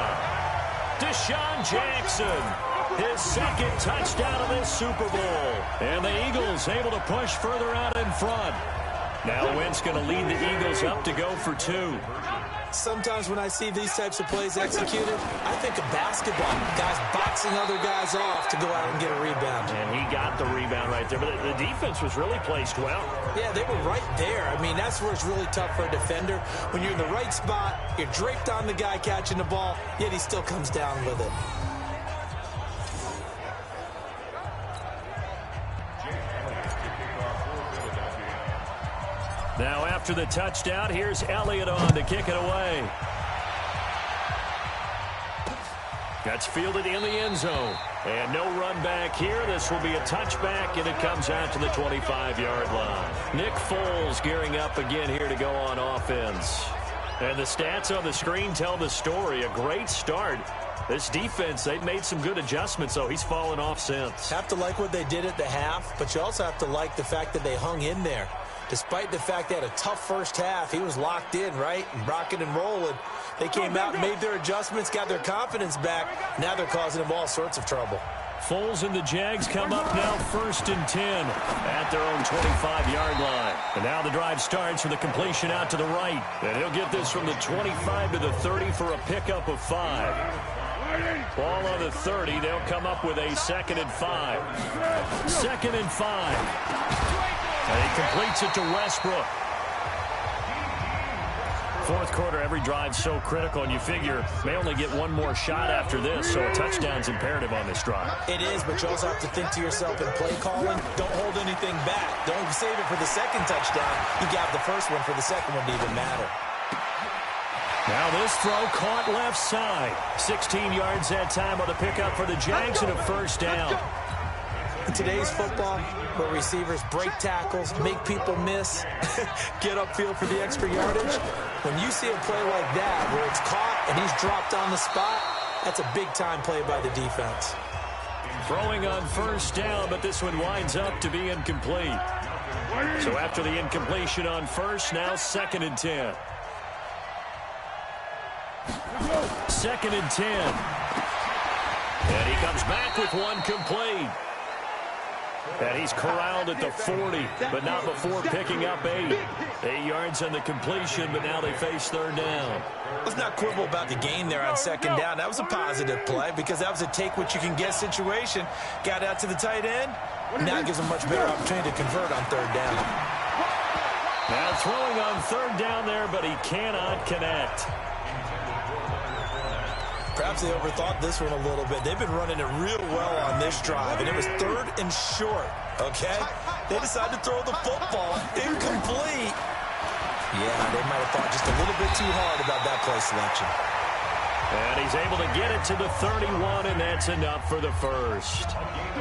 Deshaun Jackson, his 2nd touchdown of this Super Bowl. And the Eagles able to push further out in front. Now Wentz going to lead the Eagles up to go for 2. Sometimes when I see these types of plays executed, I think of basketball. Guys boxing other guys off to go out and get a rebound. And he got the rebound right there, but the defense was really placed well. Yeah, they were right there. I mean, that's where it's really tough for a defender. When you're in the right spot, you're draped on the guy catching the ball, yet he still comes down with it. Now after the touchdown, here's Elliott on to kick it away. That's fielded in the end zone. And no run back here. This will be a touchback, and it comes out to the 25-yard line. Nick Foles gearing up again here to go on offense. And the stats on the screen tell the story. A great start. This defense, they've made some good adjustments, so he's fallen off since. Have to like what they did at the half, but you also have to like the fact that they hung in there. Despite the fact they had a tough first half, he was locked in, right? And rocking and rolling. They came out, made their adjustments, got their confidence back. Now they're causing them all sorts of trouble. Foles and the Jags come up now 1st and 10 at their own 25-yard line. And now the drive starts with a completion out to the right. And he'll get this from the 25 to the 30 for a pickup of 5. Ball on the 30. They'll come up with a 2nd and 5. 2nd and 5. And he completes it to Westbrook. Fourth quarter, every drive so critical, and you figure may only get one more shot after this, so a touchdown's imperative on this drive. It is, but you also have to think to yourself in play calling, don't hold anything back. Don't save it for the second touchdown. You got the first one for the second one to even matter. Now this throw caught left side. 16 yards that time on the pickup for the Jags and a first down. In today's football, where receivers break tackles, make people miss, get upfield for the extra yardage, when you see a play like that where it's caught and he's dropped on the spot, that's a big-time play by the defense. Throwing on first down, but this one winds up to be incomplete. So after the incompletion on first, now 2nd and 10. 2nd and 10. And he comes back with one complete. And he's corralled at the 40, but not before picking up 8. 8 yards on the completion, but now they face third down. Let's not quibble about the gain there on second down. That was a positive play because that was a take-what-you-can-get situation. Got out to the tight end. Now it gives them much better opportunity to convert on third down. Now throwing on third down there, but he cannot connect. Perhaps they overthought this one a little bit. They've been running it real well on this drive, and it was 3rd and short, okay? They decided to throw the football incomplete. Yeah, they might have thought just a little bit too hard about that play selection. And he's able to get it to the 31, and that's enough for the first.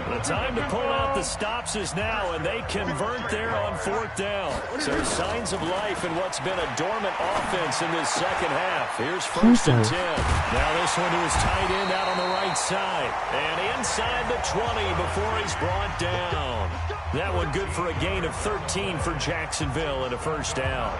The time to pull out the stops is now, and they convert there on 4th down. So signs of life in what's been a dormant offense in this second half. Here's 1st and 10. Now this one to his tight end out on the right side. And inside the 20 before he's brought down. That one good for a gain of 13 for Jacksonville and a first down.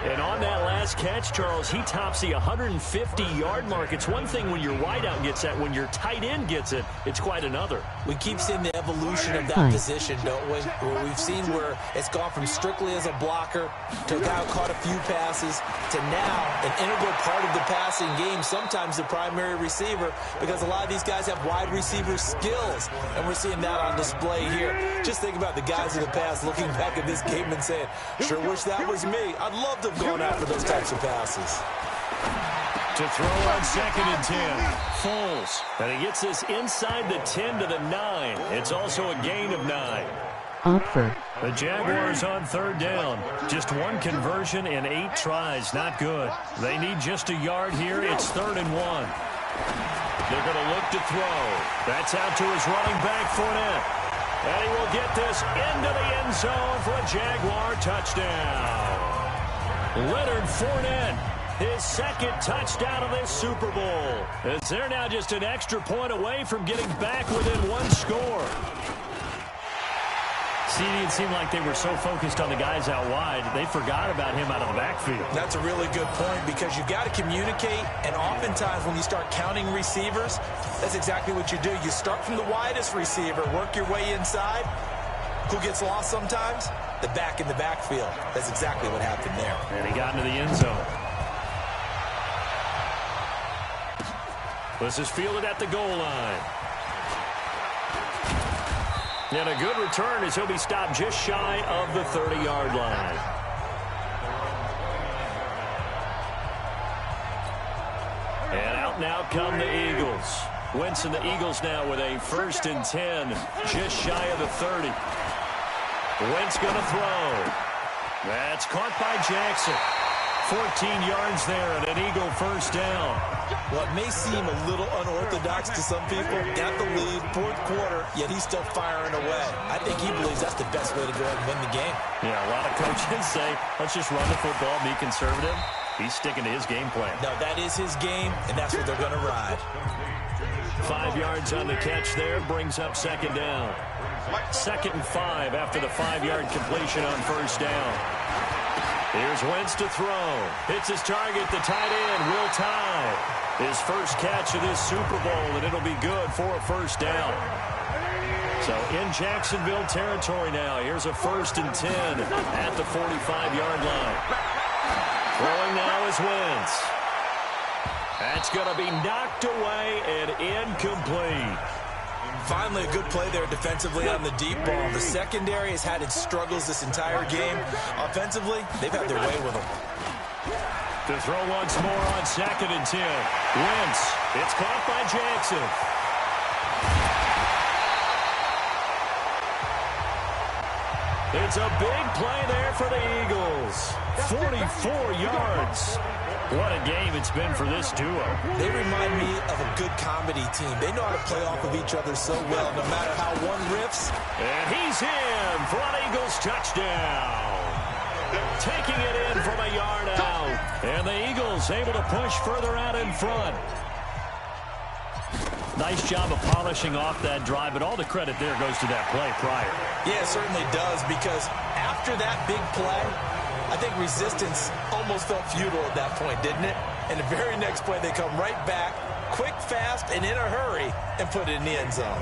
And on that last catch, Charles, he tops the 150-yard mark. It's one thing when your wideout gets that. When your tight end gets it, it's quite another. We keep seeing the evolution of that position, don't we? Where we've seen where it's gone from strictly as a blocker to a guy who caught a few passes to now an integral part of the passing game, sometimes the primary receiver, because a lot of these guys have wide receiver skills, and we're seeing that on display here. Just think about the guys in the past looking back at this game and saying, sure wish that was me. I'd love to going after those types of passes. To throw on 2nd and 10. Foles. And he gets this inside the 10 to the 9. It's also a gain of 9. Oxford. The Jaguars on third down. Just one conversion in 8 tries. Not good. They need just a yard here. It's 3rd and 1. They're going to look to throw. That's out to his running back, Fournette. And he will get this into the end zone for a Jaguar touchdown. Leonard Fournette, his 2nd touchdown of this Super Bowl. As they're now just an extra point away from getting back within 1 score. See, it seemed like they were so focused on the guys out wide, they forgot about him out of the backfield. That's a really good point because you got to communicate, and oftentimes when you start counting receivers, that's exactly what you do. You start from the widest receiver, work your way inside. Who gets lost sometimes? The back in the backfield. That's exactly what happened there. And he got into the end zone. This is fielded at the goal line. And a good return as he'll be stopped just shy of the 30-yard line. And out and out come the Eagles. Wentz and the Eagles now with a 1st and 10, just shy of the 30. Wentz going to throw. That's caught by Jackson. 14 yards there and an Eagle first down. What may seem a little unorthodox to some people, got the lead, 4th quarter, yet he's still firing away. I think he believes that's the best way to go ahead and win the game. Yeah, a lot of coaches say, let's just run the football, be conservative. He's sticking to his game plan. No, that is his game, and that's what they're going to ride. 5 yards on the catch there, brings up 2nd down. 2nd and 5 after the 5-yard completion on first down. Here's Wentz to throw. Hits his target, the tight end, Will Tye. His first catch of this Super Bowl, and it'll be good for a first down. So in Jacksonville territory now, here's a 1st and 10 at the 45-yard line. Throwing now is Wentz. That's going to be knocked away and incomplete. Finally, a good play there defensively on the deep ball. The secondary has had its struggles this entire game. Offensively, they've had their way with them. To throw once more on 2nd and 10. Wentz. It's caught by Jackson. It's a big play there for the Eagles. 44 yards. What a game it's been for this duo. They remind me of a good comedy team. They know how to play off of each other so well, no matter how one riffs. And he's in for an Eagles touchdown. Taking it in from a yard out. And the Eagles able to push further out in front. Nice job of polishing off that drive, but all the credit there goes to that play prior. Yeah, it certainly does, because after that big play, I think resistance almost felt futile at that point, didn't it? And the very next play, they come right back, quick, fast, and in a hurry, and put it in the end zone.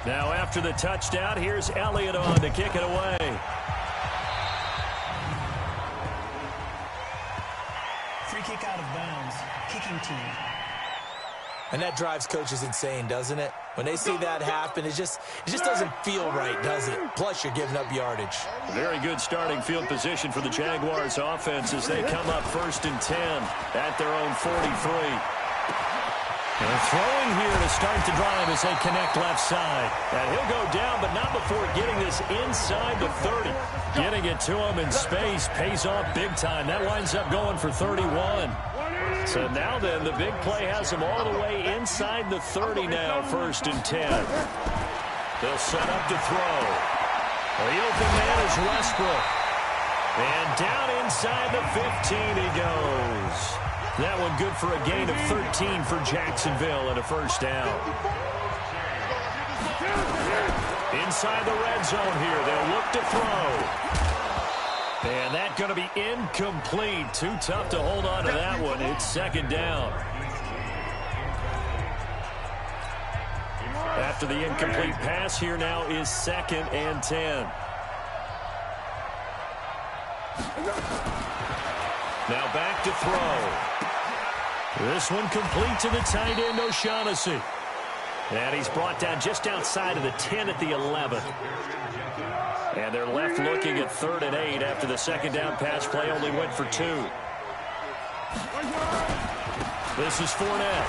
Now after the touchdown, here's Elliott on to kick it away. Free kick out of bounds. Kicking team. And that drives coaches insane, doesn't it? When they see that happen, it just doesn't feel right, does it? Plus, you're giving up yardage. Very good starting field position for the Jaguars offense as they come up 1st and 10 at their own 43. And throwing here to start the drive as they connect left side. And he'll go down, but not before getting this inside the 30. Getting it to him in space pays off big time. That winds up going for 31. So now then, the big play has him all the way inside the 30 now, 1st and 10. They'll set up to throw. The open man is Westbrook. And down inside the 15 he goes. That one good for a gain of 13 for Jacksonville and a 1st down. Inside the red zone here, they'll look to throw. And that's going to be incomplete. Too tough to hold on to that one. It's 2nd down. After the incomplete pass, here now is 2nd and 10. Now back to throw. This one complete to the tight end, O'Shaughnessy. And he's brought down just outside of the 10 at the 11. And they're left looking at 3rd and 8 after the 2nd down pass play only went for 2. This is Fournette.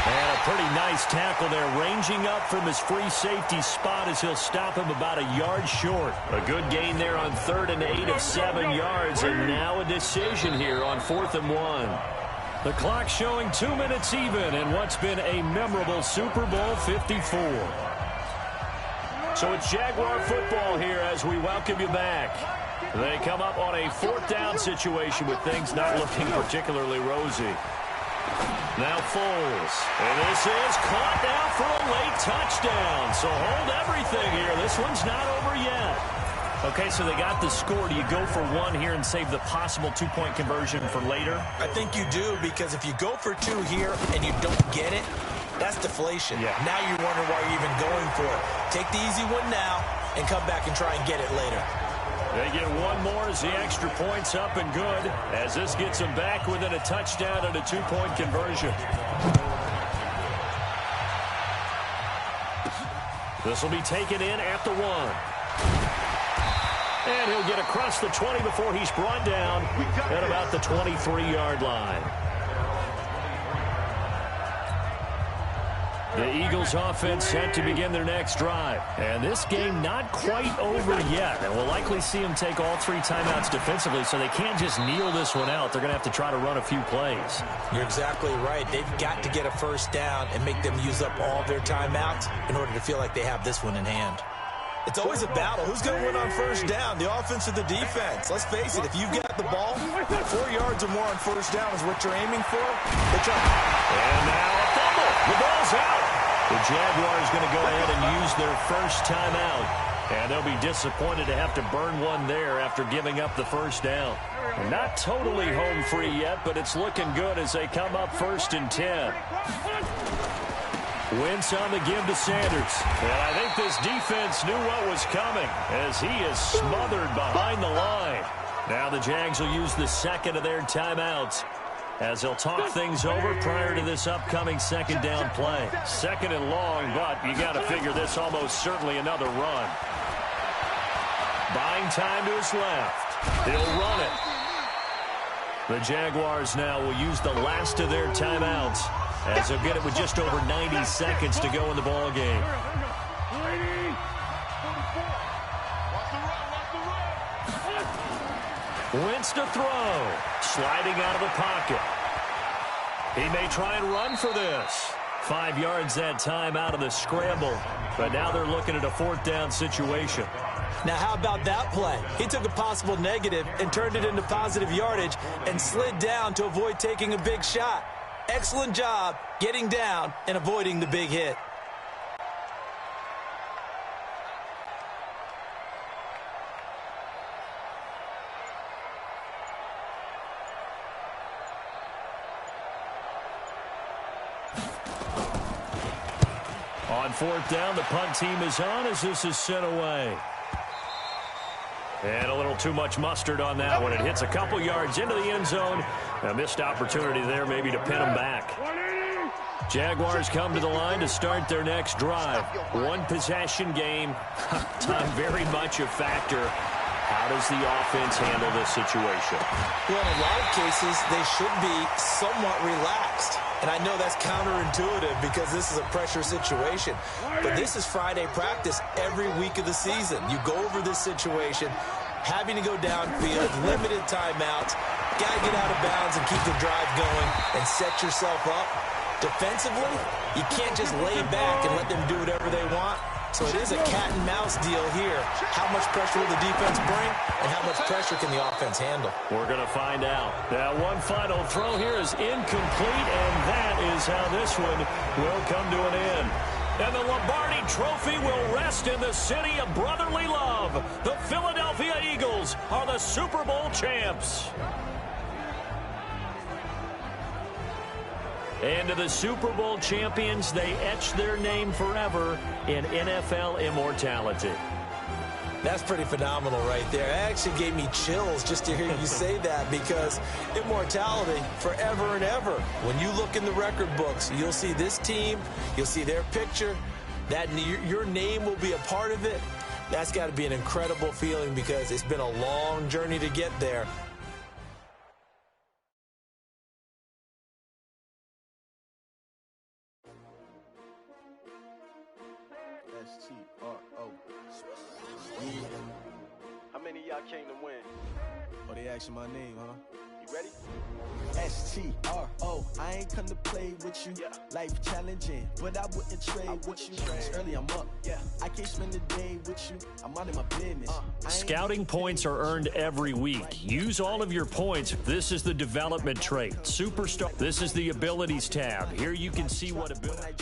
And a pretty nice tackle there, ranging up from his free safety spot as he'll stop him about a yard short. A good gain there on 3rd and 8 of 7 yards, and now a decision here on 4th and 1. The clock showing 2 minutes even in what's been a memorable Super Bowl 54. So it's Jaguar football here as we welcome you back. They come up on a 4th down situation with things not looking particularly rosy. Now Foles. And this is caught now for a late touchdown. So hold everything here. This one's not over yet. Okay, so they got the score. Do you go for 1 here and save the possible 2-point conversion for later? I think you do, because if you go for 2 here and you don't get it, that's deflation. Yeah. Now you wonder why you're even going for it. Take the easy one now and come back and try and get it later. They get 1 more as the extra point's up and good, as this gets them back within a touchdown and a 2-point conversion. This will be taken in at the 1. And he'll get across the 20 before he's brought down at about the 23-yard line. The Eagles offense set to begin their next drive. And this game not quite over yet. And we'll likely see them take all 3 timeouts defensively, so they can't just kneel this one out. They're going to have to try to run a few plays. You're exactly right. They've got to get a 1st down and make them use up all their timeouts in order to feel like they have this one in hand. It's always a battle. Who's going to win on 1st down, the offense or the defense? Let's face it, if you've got the ball, 4 yards or more on 1st down is what you're aiming for. And now a fumble. The ball's out. The Jaguars going to go ahead and use their 1st timeout. And they'll be disappointed to have to burn one there after giving up the 1st down. Not totally home free yet, but it's looking good as they come up 1st and 10. Wentz on the give to Sanders. And I think this defense knew what was coming as he is smothered behind the line. Now the Jags will use the second of their timeouts as they'll talk things over prior to this upcoming second down play. Second and long, but you got to figure this almost certainly another run. Buying time to his left. He'll run it. The Jaguars now will use the last of their timeouts as they'll get it with just over 90 seconds to go in the ball game. Wentz to throw. Sliding out of the pocket. He may try and run for this. 5 yards that time out of the scramble. But now they're looking at a fourth down situation. Now, how about that play? He took a possible negative and turned it into positive yardage and slid down to avoid taking a big shot. Excellent job getting down and avoiding the big hit. On fourth down, the punt team is on as this is sent away. And a little too much mustard on that one. It hits a couple yards into the end zone. A missed opportunity there maybe to pin them back. Jaguars come to the line to start their next drive. One possession game. Time very much a factor. How does the offense handle this situation? Well, in a lot of cases, they should be somewhat relaxed. And I know that's counterintuitive because this is a pressure situation. But this is Friday practice every week of the season. You go over this situation, having to go downfield, limited timeouts, got to get out of bounds and keep the drive going and set yourself up. Defensively, you can't just lay back and let them do whatever they want. So it is a cat-and-mouse deal here. How much pressure will the defense bring, and how much pressure can the offense handle? We're going to find out. Now, one final throw here is incomplete, and that is how this one will come to an end. And the Lombardi Trophy will rest in the city of brotherly love. The Philadelphia Eagles are the Super Bowl champs. And to the Super Bowl champions, they etch their name forever in NFL immortality. That's pretty phenomenal right there. It actually gave me chills just to hear you say that because immortality forever and ever. When you look in the record books, you'll see this team, you'll see their picture, that your name will be a part of it. That's got to be an incredible feeling because it's been a long journey to get there. S-T-R-O. How many of y'all came to win? Oh, they asking my name, huh? You ready? S-T-R-O. I ain't come to play with you. Life challenging, but I wouldn't trade with you. It's early, I'm up. I can't spend the day with you. I'm out of my business. Scouting points are earned every week. Use all of your points. This is the development trait. Superstar. This is the abilities tab. Here you can see what ability.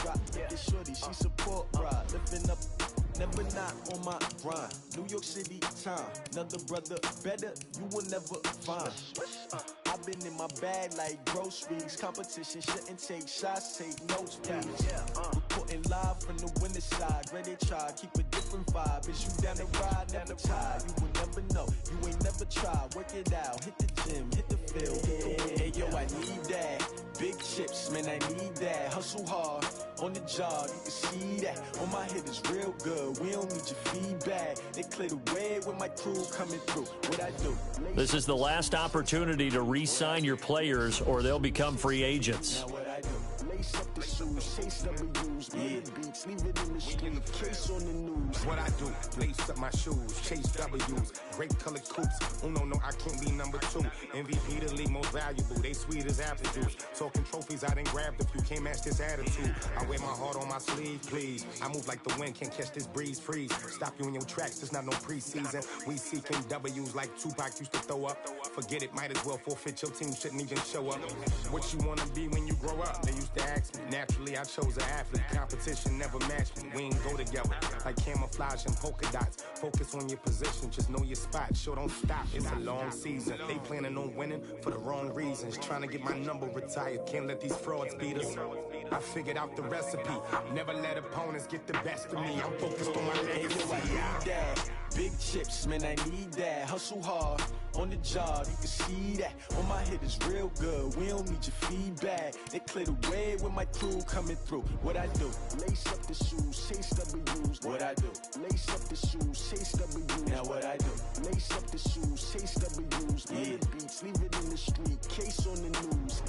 She support ride, lifting up. Never not on my grind. New York City time. Another brother better, you will never find. I've been in my bag like groceries. Competition shouldn't take shots, take notes, please. Reporting live from the winter side. Ready to try, keep a different vibe. Is you down the ride, never tired. You will never know, you ain't never tried. Work it out, hit the gym, hit the field. Hey yo, I need that. Big chips, man, I need that. Hustle hard, on the job, you can see that. On my hit is real good, we don't need your feedback. They clear the way with my crew coming through. What I do? This is the last opportunity to re-sign your players or they'll become free agents. Now what I do? Lace up the shoes, chase W's, mid beats, leave it in the street, case on the news. What I do, lace up my shoes, chase W's, great colored coops. Oh no, I can't be number 2. MVP the league most valuable, they sweet as apple juice. Talking trophies, I done grabbed a few, can't match this attitude. I wear my heart on my sleeve, please. I move like the wind, can't catch this breeze, freeze. Stop you in your tracks, there's not no preseason. We seeking W's like Tupac used to throw up. Forget it, might as well forfeit, your team shouldn't even show up. What you wanna be when you grow up? They used to ask me. Naturally, I chose an athlete. Competition never matched me. We ain't go together like camouflage and polka dots. Focus on your position, just know your spot. Sure, don't stop. It's a long season. They planning on winning for the wrong reasons. Trying to get my number retired. Can't let these frauds beat us. I figured out the recipe. Never let opponents get the best of me. I'm focused on my legacy. Big chips, man, I need that. Hustle hard on the job, you can see that. On my head is real good, we don't need your feedback. They clear the way with my crew coming through. What I do? Lace up the shoes, chase W's. What I do? Lace up the shoes, chase W's. Now what I do? Lace up the shoes, chase W's. Yeah. The beats, leave it in the street, case on the news.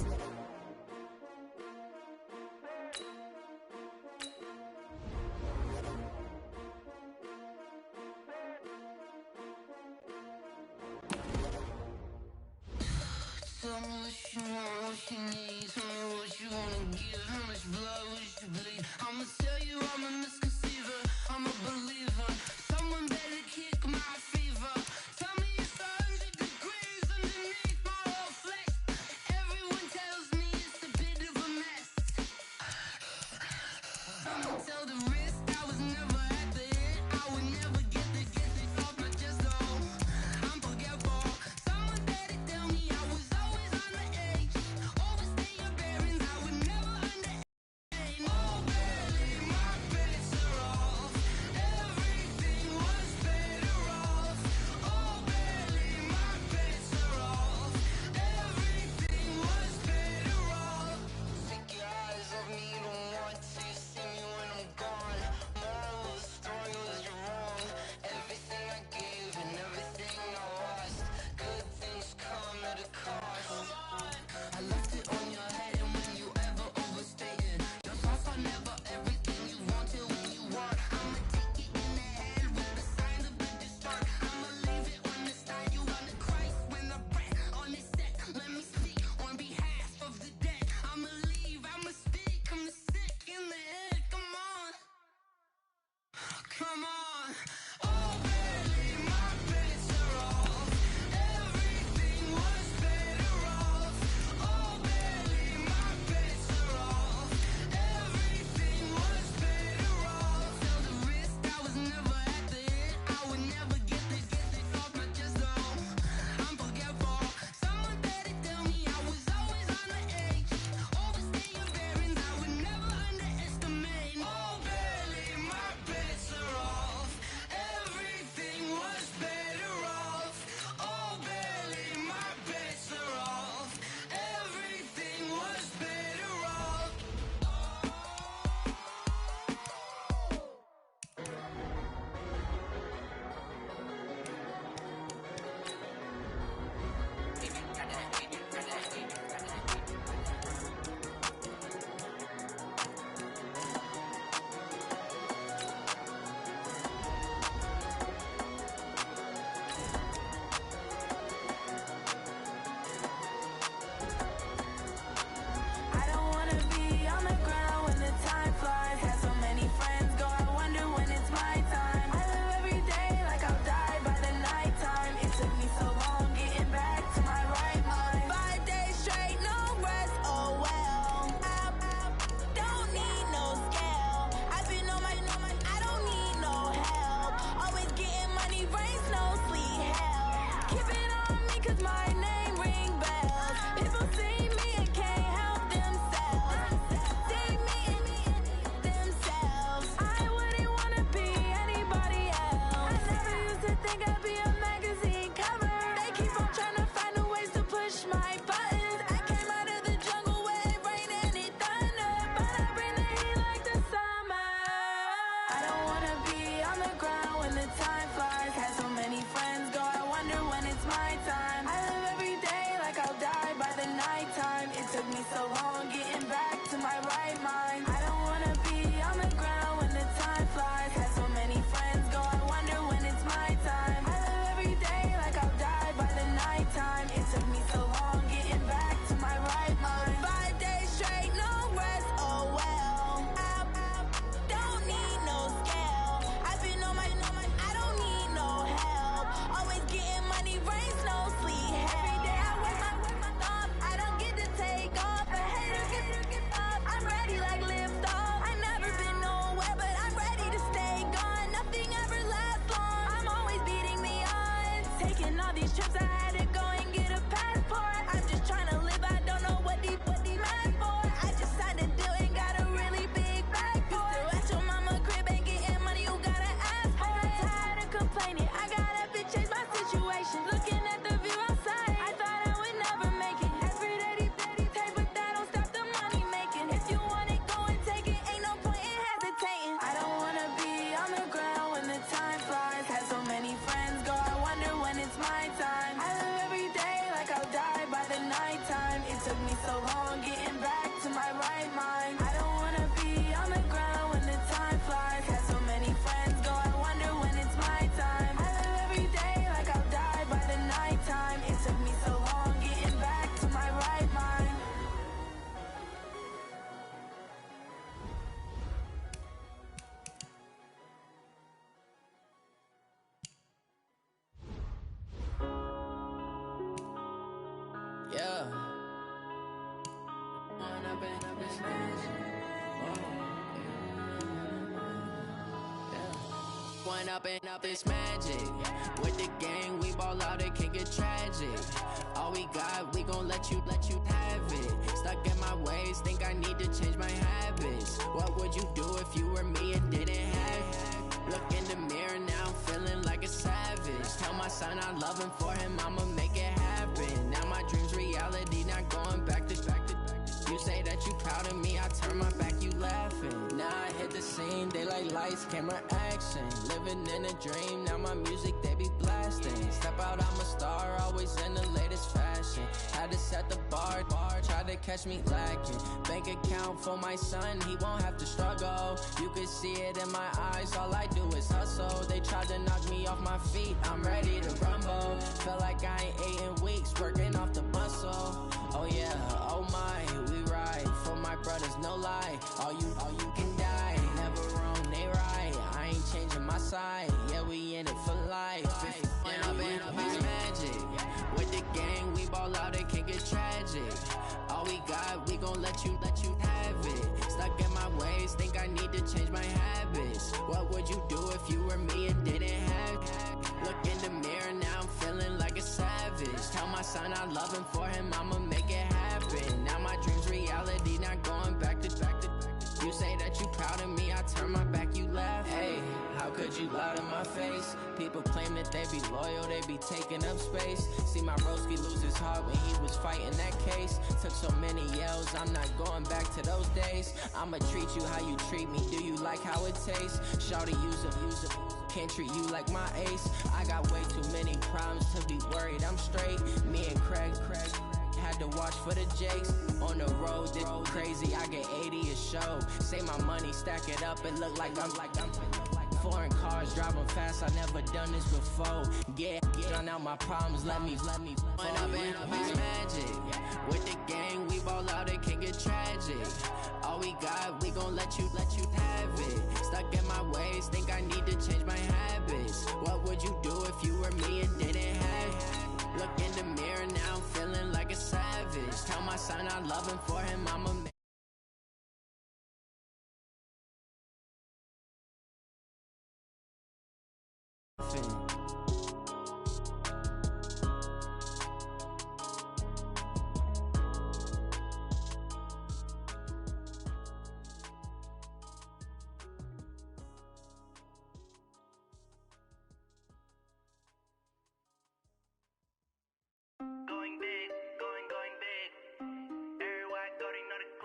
Tell me what you want, what you need. Tell me what you wanna give. How much blood would you bleed? I'ma tell you I'm a misconceiver. I'm a believer. Someone better kick my fever. Tell me it's 100 degrees underneath my whole flesh. Everyone tells me it's a bit of a mess. I'ma tell the wrist I was never at the end. I would never get it off my chest though. I'm forgetful. Someone better tell me I was always on the edge. Overstay your bearings, I would never underestimate. Oh baby, my bets are off. Everything was better off. Oh baby, my bets are off. Everything was better off. Take your eyes off me, don't want to see me when I'm gone. Moral of the story was you're wrong. Everything I gave and everything I lost. Good things come at a cost. I left it on your head and when you ever overstated. Your thoughts are never everything you wanted when you want. I'ma take it in the head with the signs of the destroyed. I'ma leave it on the side. You on the Christ when I breath on this set. Let me speak on behalf of the dead. I'ma leave, I'ma speak. I'm the sick in the head. Come on. Come on. Oh baby, my bets are off. Everything was better off. Oh baby, my bets are off. Everything was better off. Tell the wrist I was never at the end. I would never get it off my chest though. I'm forgetful. Someone better tell me I was always on the edge. Overstay your bearings, I would never underestimate. Oh baby, my bets are off. Everything was better off. Oh baby, my bets are off. Everything was better off. I don't wanna be on the ground when the time flies. Had so many friends go, I wonder when it's my time. I live every day like I'll die by the nighttime. It took me so long getting back to my right mind. 5 days straight, no rest, oh well. I don't need no scale. I've been on my, I don't need no help. Always getting money, rain, snow, sleet, hell. Keep it on me cause my name ring bells. People see me and can't help themselves. See me and themselves. I wouldn't wanna be anybody else. I never used to think I'd be a magazine cover. They keep on trying to find new ways to push my buttons. I came out of the jungle where it rained and it thunder, but I bring the heat like the summer. I don't wanna be on the ground when the time flies. Had so many friends go, I wonder when it's my time. I live every day like I'll die by the nighttime. It took me so long getting back to my right mind. I don't wanna be on the ground when the time flies. Had so many friends go, I wonder when it's my time. I live every day like I'll die by the nighttime. It took me so long getting back to my right mind. 5 days straight, no rest, oh well. I don't need no scale. I've been on my, I don't need no help. Always getting money, rain, snow, sleet, hell. Every day I work my thumb. I don't get to take off. A hater One up and up, it's magic. With the gang, we ball out, it can get tragic. All we got, we gon' let you have it. Stuck in my ways, think I need to change my habits. What would you do if you were me and didn't have it? Look in the mirror now, I'm feeling like a savage. Tell my son I love him, for him I'ma make it happen. Now my dream's reality, not going back to. You say that you proud of me, I turn my back, you laughing. Now I hit the scene, daylight lights, camera action. Living in a dream, now my music, they be blasting. Step out, I'm a star, always in the latest fashion. Had to set the bar, try to catch me lacking. Bank account for my son, he won't have to struggle. You can see it in my eyes, all I do is hustle. They tried to knock me off my feet, I'm ready to rumble. Feel like I ain't ate in weeks, working off the muscle. Oh yeah, oh my, we ride for my brothers, no lie. All you can die, never wrong, they right. I ain't changing my side, yeah, we in it for life. And it's magic. With the gang, we ball out, it can get tragic. All we got, we gon' let you have it. Stuck in my ways, think I need to change my habits. What would you do if you were me and didn't have it? Look in the mirror, now I'm feeling like a savage. Tell my son I love him, for him I'ma make it happen. Now my dream's reality, not going back to. You say that you proud of me, I turn my back, you laugh. Hey, how could you lie to my face? People claim that they be loyal, they be taking up space. See my broski lose his heart when he was fighting that case. Took so many yells, I'm not going back to those days. I'ma treat you how you treat me, do you like how it tastes? Shawty, use it. Can't treat you like my ace. I got way too many problems to be worried, I'm straight. Me and Craig had to watch for the Jakes. On the road, this crazy, I get 80 a show. Say my money, stack it up, it look like I'm foreign cars, driving fast, I never done this before. Get on out my problems, let me One up and up, it's magic. With the gang, we ball out, it can get tragic. All we got, we gon' let you have it. Stuck in my ways, think I need to change my habits. What would you do if you were me and didn't have it? Look in the mirror, now I'm feeling like a savage. Tell my son I love him, for him I'ma make.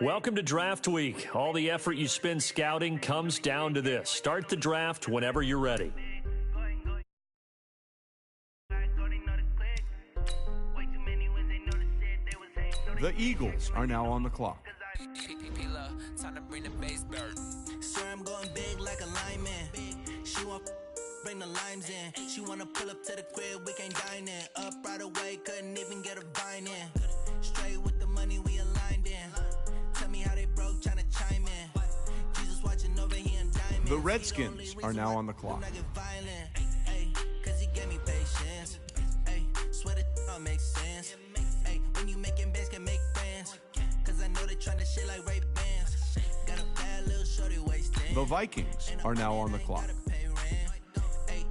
Welcome to Draft Week. All the effort you spend scouting comes down to this. Start the draft whenever you're ready. The Eagles are now on the clock. Time to bring the base bird. Sir, I'm going big like a lineman. She want bring the limes in. She wanna pull up to the crib, we can't dine in. Up right away, couldn't even get a vine in. Straight with the money, we aligned in. Tell me how they broke, tryna chime in. Jesus watching over here in diamonds. The Redskins are now on the clock. Cause he gave me patience. Swear that all makes sense. When you making bands, can make friends. Cause I know they tryna shit like Ray Bans. Got a bad little shorty wasting. The Vikings are now on the clock.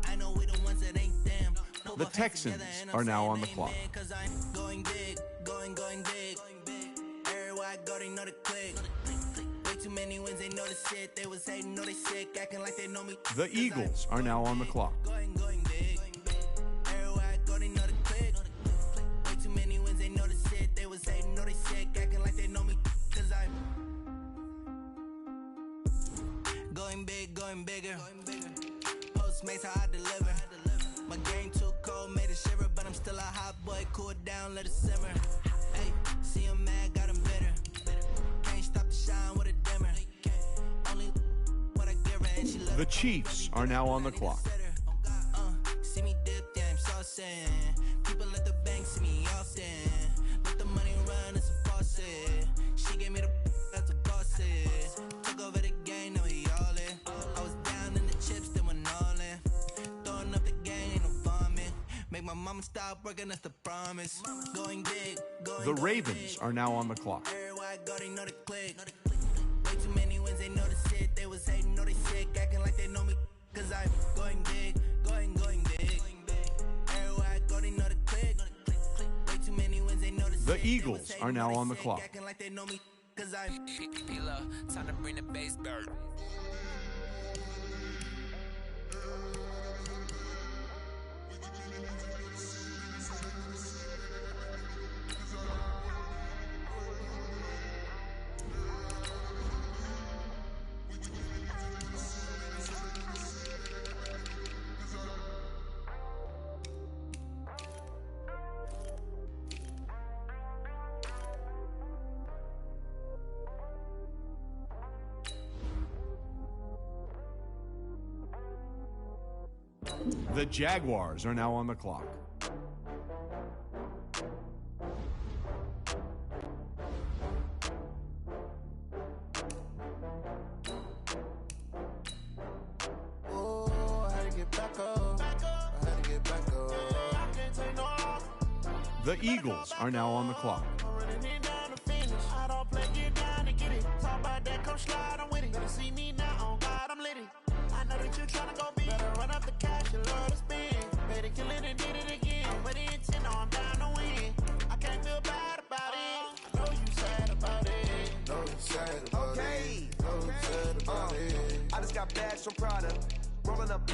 I know we the ones that ain't them. The Texans are now on the clock. Cause I'm going big, going big. Everywhere I go, they know the click. Way too many wins, they know the shit. They was hating, know they sick, acting like they know me. The Eagles are now on the clock. Going big. Everywhere I go, they know the click. Way too many wins, they know the shit. They was hating, know they sick, acting like they know me. Cause I'm going big, going bigger. Postmates how I deliver. My game too cold, made it shiver, but I'm still a hot boy. Cool it down, let it simmer. Hey, see him mad, got him bitter. Can't stop the shine with a dimmer. Only what I give her, and she love. The Chiefs are now on the clock. See me dip, yeah, I'm saucing. People at the bank see me often. Let the money run, it's a faucet. She gave me the that's a boss it. Took over the game, now we all in. I was down in the chips, then went all in. Throwing up the game, ain't no vomit. Make my mama stop working, that's the promise. Going big, going The Ravens are now on the clock. Everywhere Everywhere I go, they know the click. Way too many wins, they know the shit. They was hating, know they sick, acting like they know me. Cause I'm going big, going big. Everywhere I go, they know the click. Way too many wins, they know the shit. The Eagles are now on the clock. Acting like they know me. Cause I'm P-Lo, time to bring the bass bird. The Jaguars are now on the clock. oh, I had to get back up. I had to get back up. I can't take no loss. The Eagles are now on the clock. I'm running it down to finish. I don't play, get down and get it. Talk about that, come slide, I'm with it. Better see me now, on God, I'm lit it. I know that you tryna go big. Better run up the cash, you love to spend. Better kill it and did it again. With the intent, no, I'm down to win. I can't feel bad about it. I know you sad about it. Know you sad about it. Know you sad about it. I just got bags from Prada. Rolling up.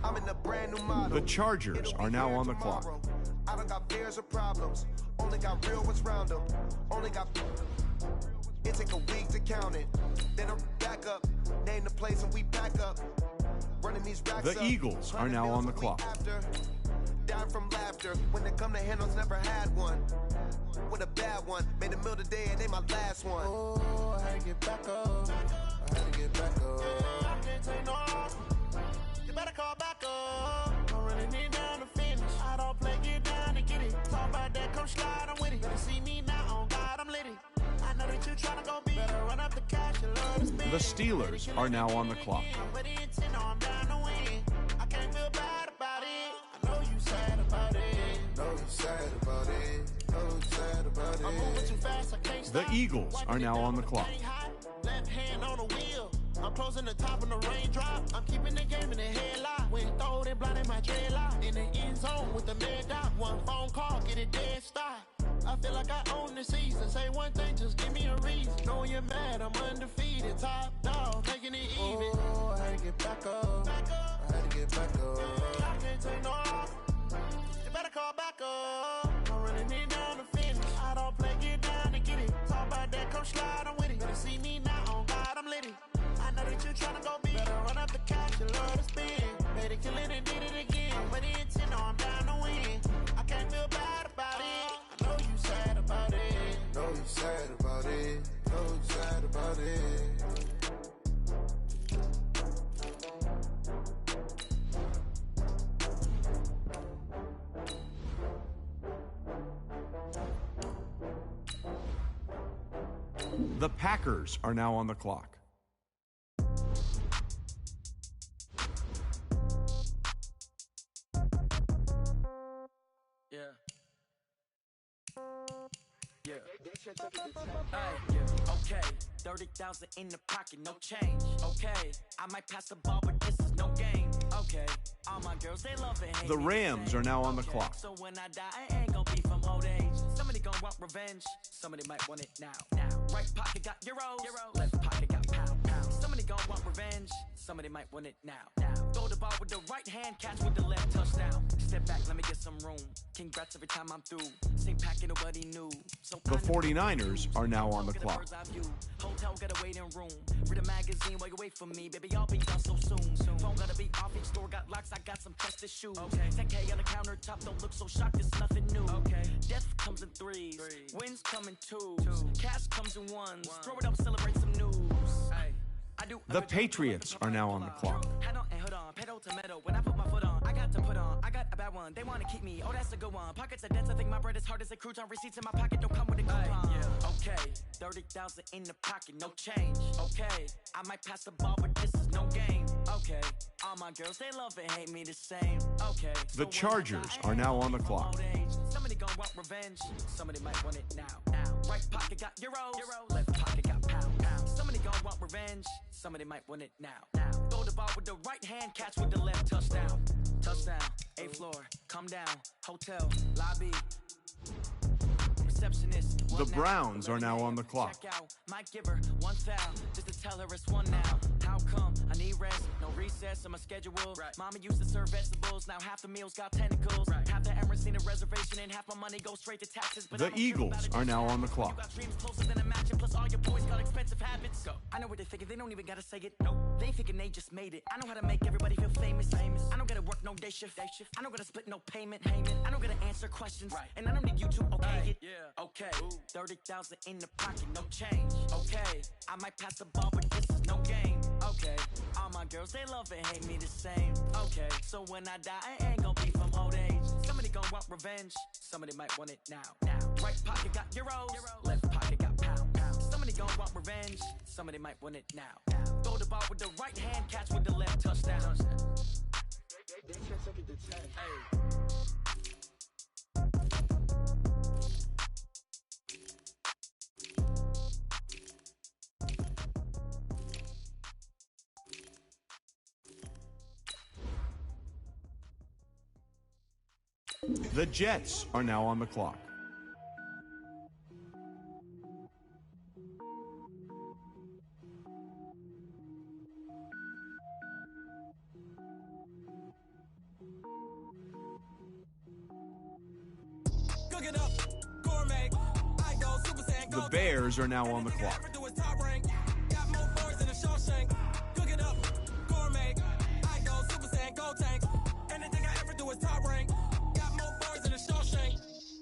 I'm in a brand new model. The Chargers are now on the clock. I don't got fears or problems. Only got real ones round them. Only got. It take a week to count it. Then I'm back up. Name the place and we back up. Running these racks The up. Eagles are now on the clock. Down from laughter. When they come to handles, never had one. With a bad one. Made a meal today and they my last one. Oh, I had to get back up. I had to get back up. I can't take no loss. You better call back up. I'm running it down to finish. I don't play, get down and get it. Talk about that, come slide, I'm with it. Better see me now, on God, I'm lit it. I know that you tryna go big. Better run up the cash, you love to spend. The Steelers are now on the clock. With the intent, no, I'm down to win. I can't feel bad about it. I know you sad about it. Know you sad about it. Know you sad about it. I'm moving too fast, I can't stop. The Eagles are now on the clock. Left hand on the wheel. I'm closing the top of the raindrop. I'm keeping the game in the headlock. When throw it blind in my dreadlock. In the end zone with the mad dot. One phone call, get it dead stop. I feel like I own the season. Say one thing, just give me a reason. Knowing you're mad, I'm undefeated. Top dog, making it even. Oh, I had to get back up. I had to get back up. I can't take no loss. You better call back up. I'm running it down to finish. I don't play, get down and get it. Talk about that, come slide, I'm with it. Better see me now, on God, I'm lit it. I know that you tryna go big. Better run up the cash, you love to spend. Better kill it and did it again. With the intent, no, I'm down to win. I can't feel bad about it. I know you sad about it. Know you sad about it. Know you sad about it. The Packers are now on the clock. Yeah. Yeah. Hey, yeah. Okay. 30,000 in the pocket, no change. Okay. I might pass the ball, but this is no game. Okay. All my girls, they love it. The Rams are now on the clock. So when I die, I ain't gonna be from old age. Somebody gonna want revenge. Somebody might want it now. Right pocket got euros. Left pocket got pound. Somebody gonna want revenge. Somebody might want it now. Throw the ball with the right hand, catch with the left, touchdown. Step back, let me get some room. Congrats every time I'm through. Same packet, nobody knew. So The 49ers are now on the clock. Hotel got a waiting room. Read a magazine while you wait for me. Baby, I'll be done so soon. Phone gotta be off, each store got locks. I got some tested shoes. 10K on the countertop, don't look so shocked, it's nothing new. Death comes in threes. Wins come in twos. Cash comes in ones. Throw it up, celebrate some news. The Patriots are now on the clock. Head on and hood on, pedal to metal. When I put my foot on, I got to put on. I got a bad one, they wanna keep me. Oh, that's a good one. Pockets are dense, I think my bread is hard as a crouton. Receipts in my pocket don't come with a coupon. Okay, 30,000 in the pocket, no change. Okay, I might pass the ball, but this is no game. Okay, all my girls, they love and hate me the same. Okay, The Chargers are now on the clock. Somebody gonna want revenge. Somebody might want it now. now. Right pocket got euros, left pocket got pound. Somebody gon' want revenge, somebody might want it now. Throw the ball with the right hand, catch with the left, touchdown. Touchdown, 8th floor, come down, hotel, lobby. The Browns are now on the clock. Might give her one foul just to tell her it's one now. How come? I need rest, no recess on my schedule. Mama used to serve vegetables, now half the meals got tentacles. Half the Emirates need a reservation and half my money goes straight to taxes. But the Eagles are now on the clock. You got dreams closer than a match, and plus all your boys got expensive habits. Go. I know what they thinking, they don't even gotta say it. No, they thinking they just made it. I know how to make everybody feel famous. I don't gotta work no day shift. I don't gotta split no payment. I don't gotta answer questions, and I don't need you to okay it. Okay, 30,000 in the pocket, no change. Okay, I might pass the ball, but this is no game. Okay, all my girls, they love and hate me the same. Okay, so when I die, I ain't gonna be from old age. Somebody gon' want revenge, somebody might want it now. Right pocket got euros, left pocket got pound. Somebody gon' want revenge, somebody might want it now. Throw the ball with the right hand, catch with the left, touchdown. They can't take it to 10. Hey. The Jets are now on the clock. The Bears are now on the clock.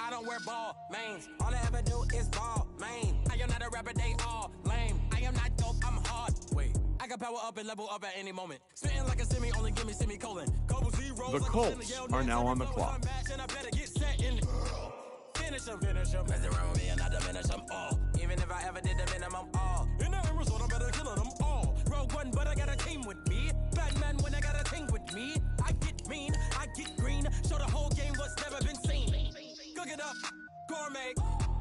I don't wear ball mains. All I ever do is ball main. I am not a rapper, they all lame. I am not dope, I'm hard. Wait, I can power up and level up at any moment. Spitting like a semi, only give me semicolon. The Colts are now on the clock. Finish them. Mess around with me and I diminish them all. Even if I ever did the minimum all. In the Arizona, better kill them all. Rogue One, but I got a team with me. Batman when I got a team with me. I get mean, I get green. Show the whole game what's never been seen. Cook it up, gourmet.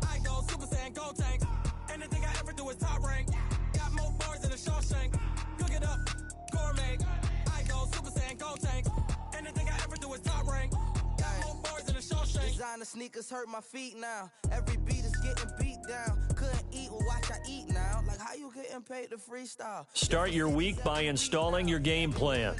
I go Super Saiyan, go tank. Anything I ever do is top rank. Got more bars than a Shawshank. Cook it up, gourmet. I go Super Saiyan, go tank. Anything I ever do is top rank. Got more bars than a Shawshank. Designer sneakers hurt my feet now. Every beat is getting beat down. Couldn't eat, well watch I eat now. Like how you getting paid to freestyle? Start your week by installing your game plan.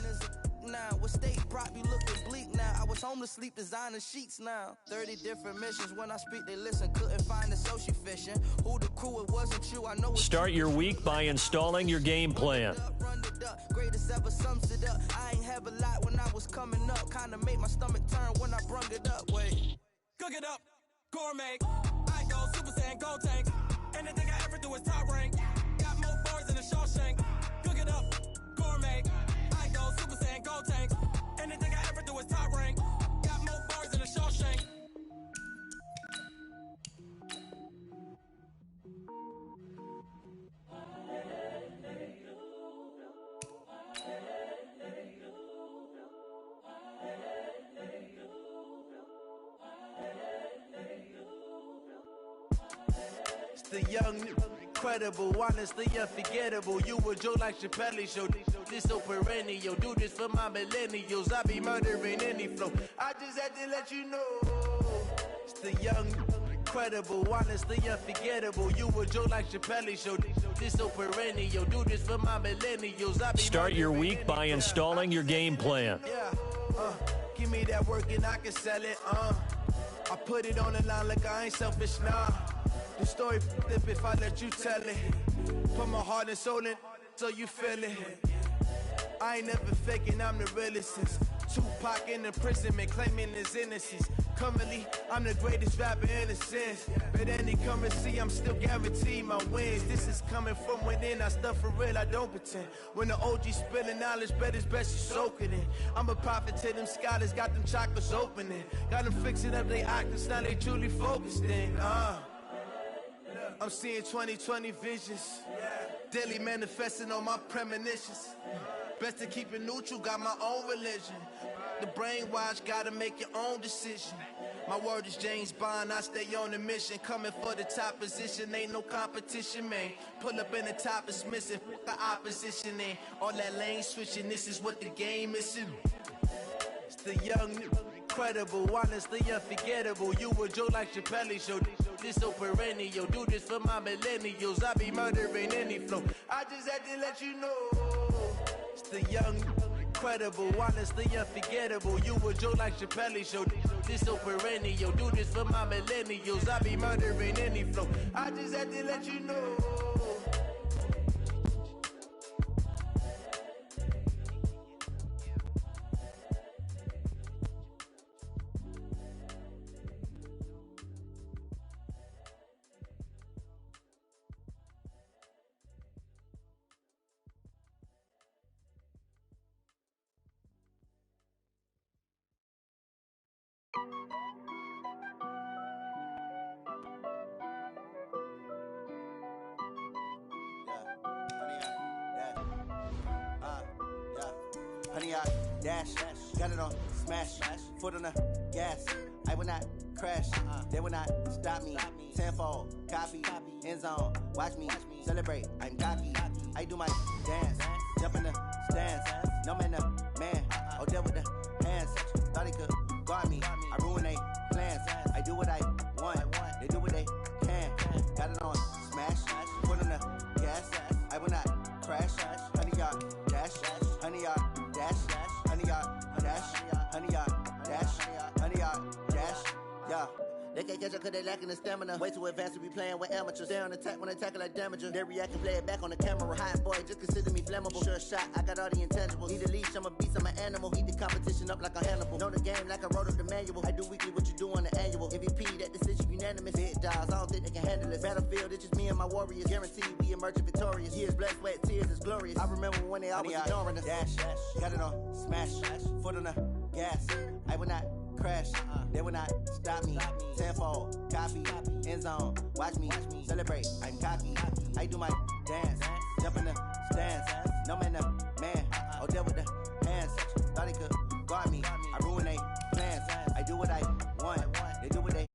Now, what state brought me looking bleak now? I was home to sleep, designing sheets now. 30 different missions. When I speak, they listen. Couldn't find the social fishing. Who the crew, it wasn't you. I know. Start your week by installing your game plan. Run it up, greatest ever sums it up. I ain't have a lot when I was coming up. Kinda made my stomach turn when I brung it up. Wait. Cook it up, gourmet. I go Super Saiyan, go tank. Anything I ever do is top rank. Got more bars than a Shawshank. Cook it up, gourmet. I go Super Saiyan, go tank. Anything I ever do is top rank. Got more bars than a Shawshank. It's the young, incredible, honestly unforgettable. You a Joe like Chappelle show. This so perennial. Do this for my millennials. I be murdering any flow. I just had to let you know. It's the young, incredible, honestly unforgettable. You a Joe like Chappelle show. This so perennial. Do this for my millennials. I be Start your week by installing your game plan. Yeah, give me that work and I can sell it. I put it on the line like I ain't selfish, nah. The story flip if I let you tell it. Put my heart and soul in so you feel it. I ain't never faking, I'm the realest since Tupac in imprisonment, claiming his innocence. Currently, I'm the greatest rapper in a sense. But any currency, I'm still guaranteed my wins. This is coming from within, I stuff for real, I don't pretend. When the OG spilling knowledge, bet it's best you soak it in. I'm a prophet to them scholars, got them chakras opening. Got them fixing up they octaves, now they truly focused in. I'm seeing 2020 visions. Daily manifesting on my premonitions. Best to keep it neutral, got my own religion. The brainwash, gotta make your own decision. My word is James Bond, I stay on the mission. Coming for the top position, ain't no competition, man. Pull up in the top is missing, fuck the opposition, and all that lane switching, this is what the game is. It's the young, incredible, honestly unforgettable. You a joke like Chappelle show, this so perennial. Do this for my millennials, I be murdering any flow. I just had to let you know. It's the young, incredible, honestly unforgettable. You a joke like Chappelle show, this so perennial. Do this for my millennials, I be murdering any flow. I just had to let you know. Honey, I dash, got it on smash, foot on the gas. I will not crash, they will not stop me. Tenfold, copy, end zone, watch me celebrate. I'm cocky, I do my dance, jump in the stands. No man, man, oh deal with the hands. Thought he could guard me, I ruin they plans. I do what I want, they do what they can. Got it on smash, foot on the gas. I will not crash, honey, y'all dash, honey, y'all dash, honey, y'all dash, honey, y'all dash, honey, y'all dash, yeah. They can't catch up cause they lacking the stamina. Way too advanced to be playing with amateurs. Stay on attack when they tackle like damager. They react and play it back on the camera. Hot boy, just consider me flammable. Sure shot, I got all the intangibles. Need a leash, I'm a beast, I'm an animal. Heat the competition up like a Hannibal. Know the game like I wrote up the manual. I do weekly what you do on the annual. MVP, that decision unanimous. Big dials, I don't think they can handle it. Battlefield, it's just me and my warriors. Guaranteed we emerging victorious. Years, blood, sweat, tears, is glorious. I remember when they always ignoring us. Dash, got it on smash, foot on the gas. I will not crash, they will not stop me. Tenfold, copy, end zone, watch me celebrate. I'm cocky, I do my dance, jump in the stands. No man, man, oh deal with the hands. Thought he could guard me, I ruin they plans. I do what I want, they do what they